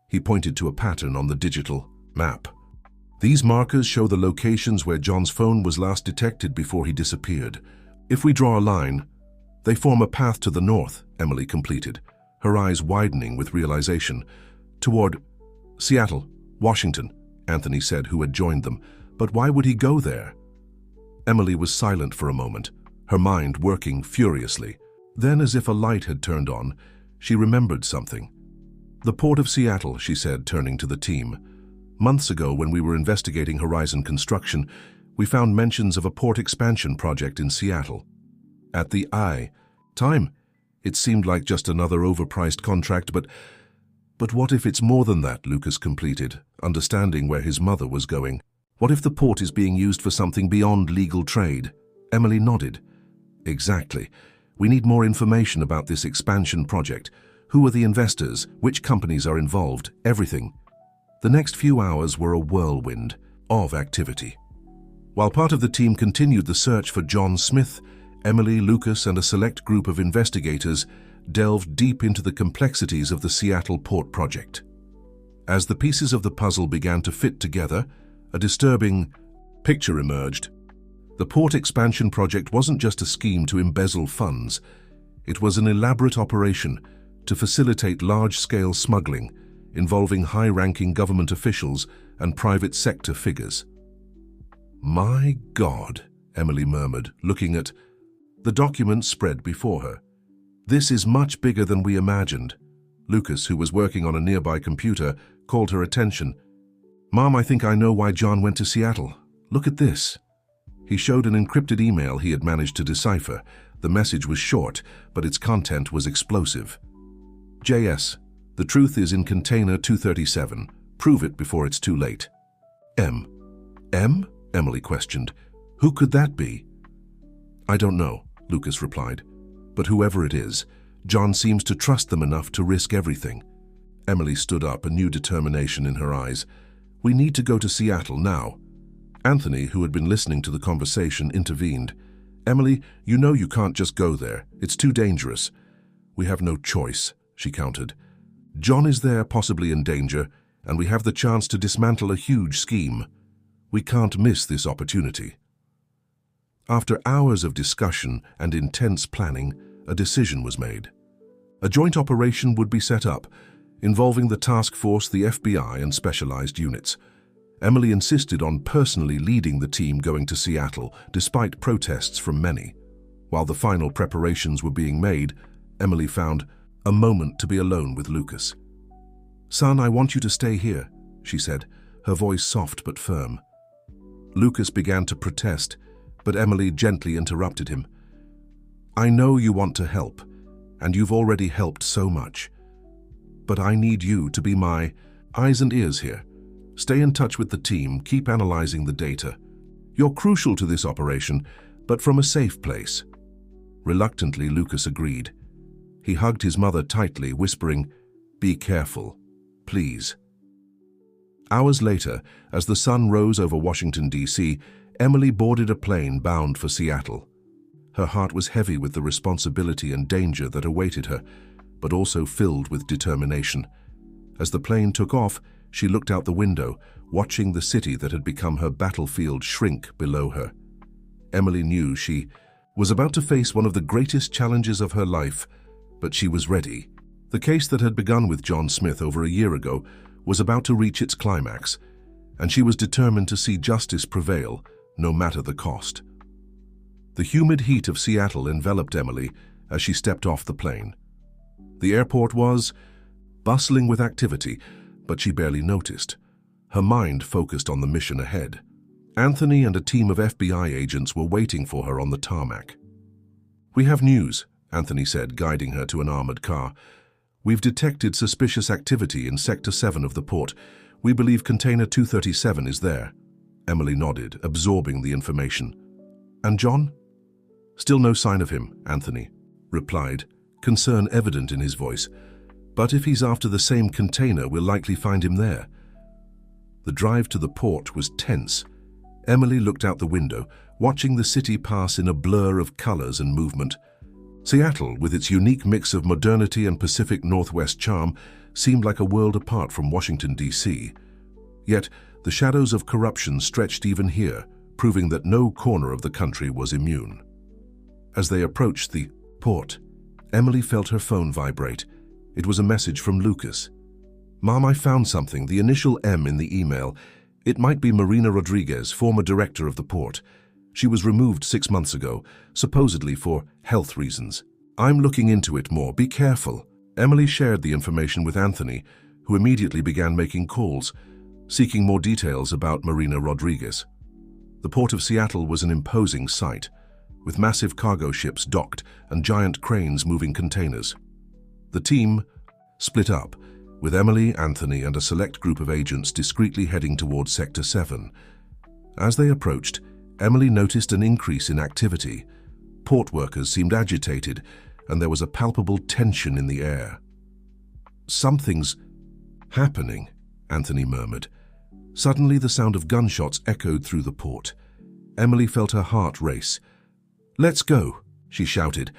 He pointed to a pattern on the digital map. These markers show the locations where John's phone was last detected before he disappeared. If we draw a line, they form a path to the north, Emily completed, her eyes widening with realization. Toward Seattle, Washington, Anthony said, who had joined them. But why would he go there? Emily was silent for a moment, her mind working furiously. Then, as if a light had turned on, she remembered something. The port of Seattle, she said, turning to the team. Months ago, when we were investigating Horizon construction, we found mentions of a port expansion project in Seattle. At the time, it seemed like just another overpriced contract, but what if it's more than that, Lucas completed, understanding where his mother was going. What if the port is being used for something beyond legal trade? Emily nodded. Exactly. We need more information about this expansion project. Who are the investors? Which companies are involved? Everything. The next few hours were a whirlwind of activity. While part of the team continued the search for John Smith, Emily, Lucas, and a select group of investigators delved deep into the complexities of the Seattle Port project. As the pieces of the puzzle began to fit together, a disturbing picture emerged. The port expansion project wasn't just a scheme to embezzle funds. It was an elaborate operation to facilitate large-scale smuggling involving high-ranking government officials and private sector figures. My God, Emily murmured, looking at the documents spread before her. This is much bigger than we imagined. Lucas, who was working on a nearby computer, called her attention. Mom, I think I know why John went to Seattle. Look at this. He showed an encrypted email he had managed to decipher. The message was short, but its content was explosive. JS, the truth is in container 237. Prove it before it's too late. M? Emily questioned. Who could that be? I don't know, Lucas replied. But whoever it is, John seems to trust them enough to risk everything. Emily stood up, a new determination in her eyes. We need to go to Seattle now. Anthony, who had been listening to the conversation, intervened. Emily, you know you can't just go there. It's too dangerous. We have no choice, she countered. John is there, possibly in danger, and we have the chance to dismantle a huge scheme. We can't miss this opportunity. After hours of discussion and intense planning, a decision was made. A joint operation would be set up, involving the task force, the FBI, and specialized units. Emily insisted on personally leading the team going to Seattle, despite protests from many. While the final preparations were being made, Emily found a moment to be alone with Lucas. Son, I want you to stay here, she said, her voice soft but firm. Lucas began to protest, but Emily gently interrupted him. I know you want to help, and you've already helped so much. But I need you to be my eyes and ears here. Stay in touch with the team, keep analyzing the data. You're crucial to this operation, but from a safe place. Reluctantly, Lucas agreed. He hugged his mother tightly, whispering, Be careful, please. Hours later, as the sun rose over Washington, D.C., Emily boarded a plane bound for Seattle. Her heart was heavy with the responsibility and danger that awaited her, but also filled with determination. As the plane took off, she looked out the window, watching the city that had become her battlefield shrink below her. Emily knew she was about to face one of the greatest challenges of her life, but she was ready. The case that had begun with John Smith over a year ago was about to reach its climax, and she was determined to see justice prevail, no matter the cost. The humid heat of Seattle enveloped Emily as she stepped off the plane. The airport was bustling with activity, but she barely noticed. Her mind focused on the mission ahead. Anthony and a team of FBI agents were waiting for her on the tarmac. We have news, Anthony said, guiding her to an armored car. We've detected suspicious activity in Sector 7 of the port. We believe container 237 is there. Emily nodded, absorbing the information. And John? Still no sign of him, Anthony replied, concern evident in his voice. But if he's after the same container, we'll likely find him there. The drive to the port was tense. Emily looked out the window, watching the city pass in a blur of colors and movement. Seattle, with its unique mix of modernity and Pacific Northwest charm, seemed like a world apart from Washington, D.C. Yet, the shadows of corruption stretched even here, proving that no corner of the country was immune. As they approached the port, Emily felt her phone vibrate. It was a message from Lucas. "Mom, I found something, the initial M in the email. It might be Marina Rodriguez, former director of the port. She was removed 6 months ago, supposedly for health reasons. I'm looking into it more. Be careful." Emily shared the information with Anthony, who immediately began making calls, seeking more details about Marina Rodriguez. The port of Seattle was an imposing sight, with massive cargo ships docked and giant cranes moving containers. The team split up, with Emily, Anthony, and a select group of agents discreetly heading towards Sector 7. As they approached, Emily noticed an increase in activity. Port workers seemed agitated, and there was a palpable tension in the air. "Something's happening," Anthony murmured. Suddenly, the sound of gunshots echoed through the port. Emily felt her heart race. "Let's go," she shouted,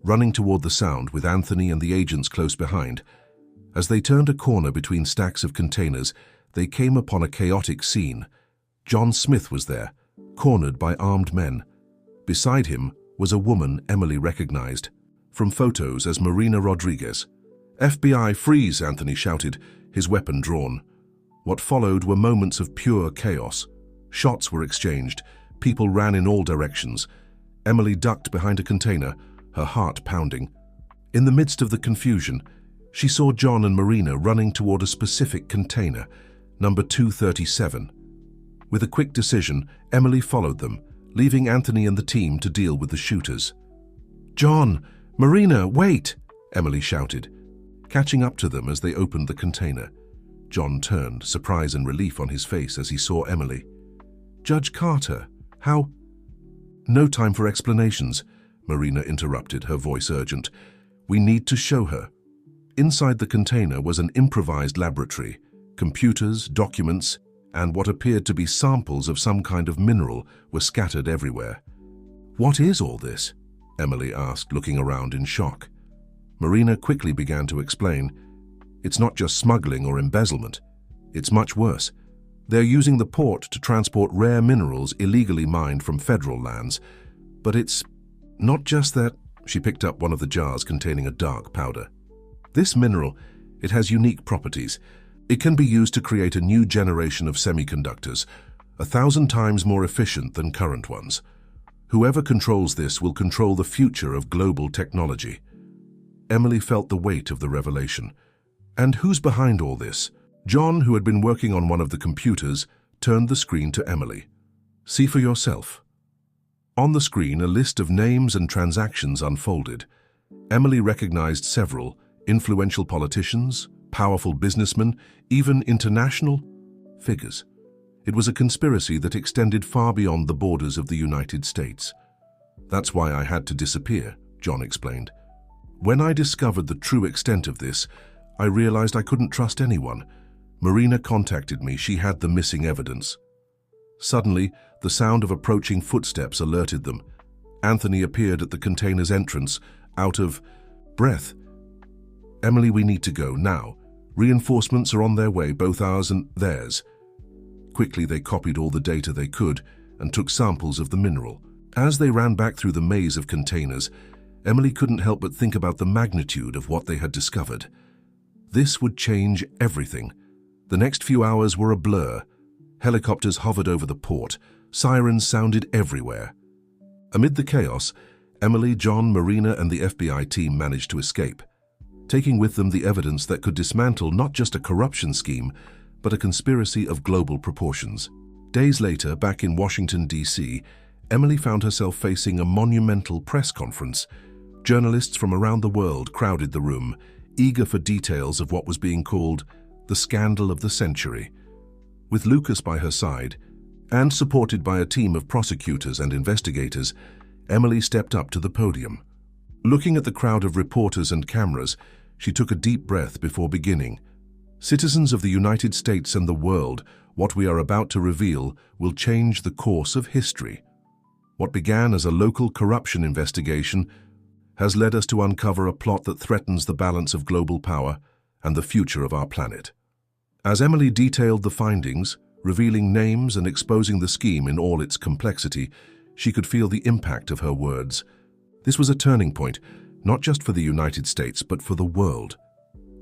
running toward the sound with Anthony and the agents close behind. As they turned a corner between stacks of containers, they came upon a chaotic scene. John Smith was there, cornered by armed men. Beside him was a woman Emily recognized from photos as Marina Rodriguez. "FBI, freeze!" Anthony shouted, his weapon drawn. What followed were moments of pure chaos. Shots were exchanged. People ran in all directions. Emily ducked behind a container, her heart pounding. In the midst of the confusion, she saw John and Marina running toward a specific container, number 237. With a quick decision, Emily followed them, leaving Anthony and the team to deal with the shooters. "John! Marina, wait!" Emily shouted, catching up to them as they opened the container. John turned, surprise and relief on his face as he saw Emily. "Judge Carter, how—" "No time for explanations," Marina interrupted, her voice urgent. "We need to show her." Inside the container was an improvised laboratory. Computers, documents, and what appeared to be samples of some kind of mineral were scattered everywhere. "What is all this?" Emily asked, looking around in shock. Marina quickly began to explain. "It's not just smuggling or embezzlement. It's much worse. They're using the port to transport rare minerals illegally mined from federal lands. But it's not just that." She picked up one of the jars containing a dark powder. "This mineral, it has unique properties. It can be used to create a new generation of semiconductors, 1,000 times more efficient than current ones. Whoever controls this will control the future of global technology." Emily felt the weight of the revelation. "And who's behind all this?" John, who had been working on one of the computers, turned the screen to Emily. "See for yourself." On the screen, a list of names and transactions unfolded. Emily recognized several: influential politicians, powerful businessmen, even international figures. It was a conspiracy that extended far beyond the borders of the United States. "That's why I had to disappear," John explained. "When I discovered the true extent of this, I realized I couldn't trust anyone. Marina contacted me. She had the missing evidence." Suddenly, the sound of approaching footsteps alerted them. Anthony appeared at the container's entrance, out of breath. "Emily, we need to go now. Reinforcements are on their way, both ours and theirs." Quickly, they copied all the data they could and took samples of the mineral. As they ran back through the maze of containers, Emily couldn't help but think about the magnitude of what they had discovered. This would change everything. The next few hours were a blur. Helicopters hovered over the port. Sirens sounded everywhere. Amid the chaos, Emily, John, Marina, and the FBI team managed to escape, taking with them the evidence that could dismantle not just a corruption scheme, but a conspiracy of global proportions. Days later, back in Washington, D.C., Emily found herself facing a monumental press conference. Journalists from around the world crowded the room, eager for details of what was being called the scandal of the century. With Lucas by her side, and supported by a team of prosecutors and investigators, Emily stepped up to the podium. Looking at the crowd of reporters and cameras, she took a deep breath before beginning. Citizens of the United States and the world, what we are about to reveal will change the course of history. What began as a local corruption investigation has led us to uncover a plot that threatens the balance of global power and the future of our planet. As Emily detailed the findings, revealing names and exposing the scheme in all its complexity, she could feel the impact of her words. This was a turning point, not just for the United States, but for the world.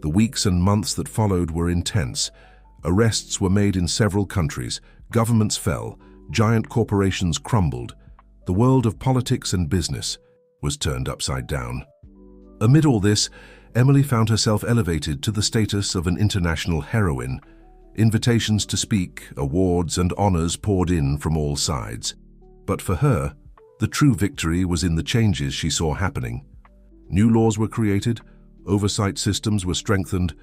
The weeks and months that followed were intense. Arrests were made in several countries, governments fell, giant corporations crumbled. The world of politics and business was turned upside down. Amid all this, Emily found herself elevated to the status of an international heroine. Invitations to speak, awards and honors poured in from all sides. But for her, the true victory was in the changes she saw happening. New laws were created, oversight systems were strengthened,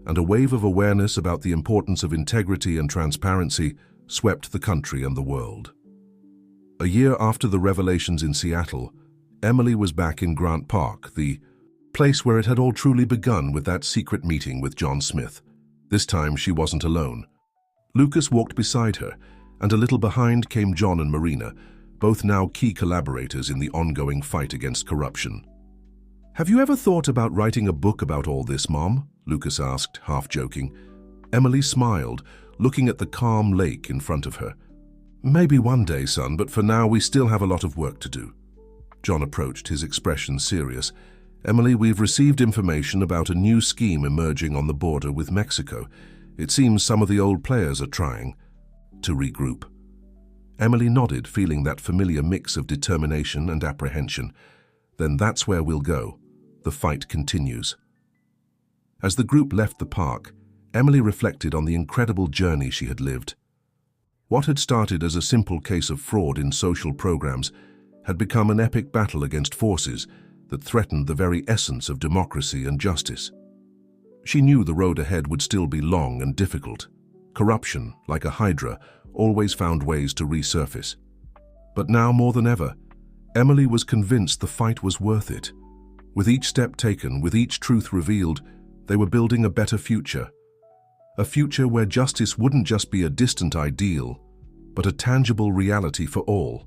and a wave of awareness about the importance of integrity and transparency swept the country and the world. A year after the revelations in Seattle, Emily was back in Grant Park, the place where it had all truly begun with that secret meeting with John Smith. This time she wasn't alone. Lucas walked beside her, and a little behind came John and Marina, both now key collaborators in the ongoing fight against corruption. "Have you ever thought about writing a book about all this, Mom?" Lucas asked, half joking. Emily smiled, looking at the calm lake in front of her. "Maybe one day, son, but for now we still have a lot of work to do." John approached, his expression serious. "Emily, we've received information about a new scheme emerging on the border with Mexico. It seems some of the old players are trying to regroup." Emily nodded, feeling that familiar mix of determination and apprehension. "Then that's where we'll go. The fight continues." As the group left the park, Emily reflected on the incredible journey she had lived. What had started as a simple case of fraud in social programs had become an epic battle against forces that threatened the very essence of democracy and justice. She knew the road ahead would still be long and difficult. Corruption, like a hydra, always found ways to resurface. But now more than ever, Emily was convinced the fight was worth it. With each step taken, with each truth revealed, they were building a better future. A future where justice wouldn't just be a distant ideal, but a tangible reality for all.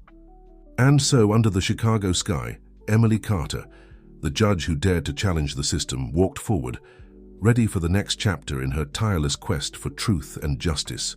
And so, under the Chicago sky, Emily Carter, the judge who dared to challenge the system, walked forward, ready for the next chapter in her tireless quest for truth and justice.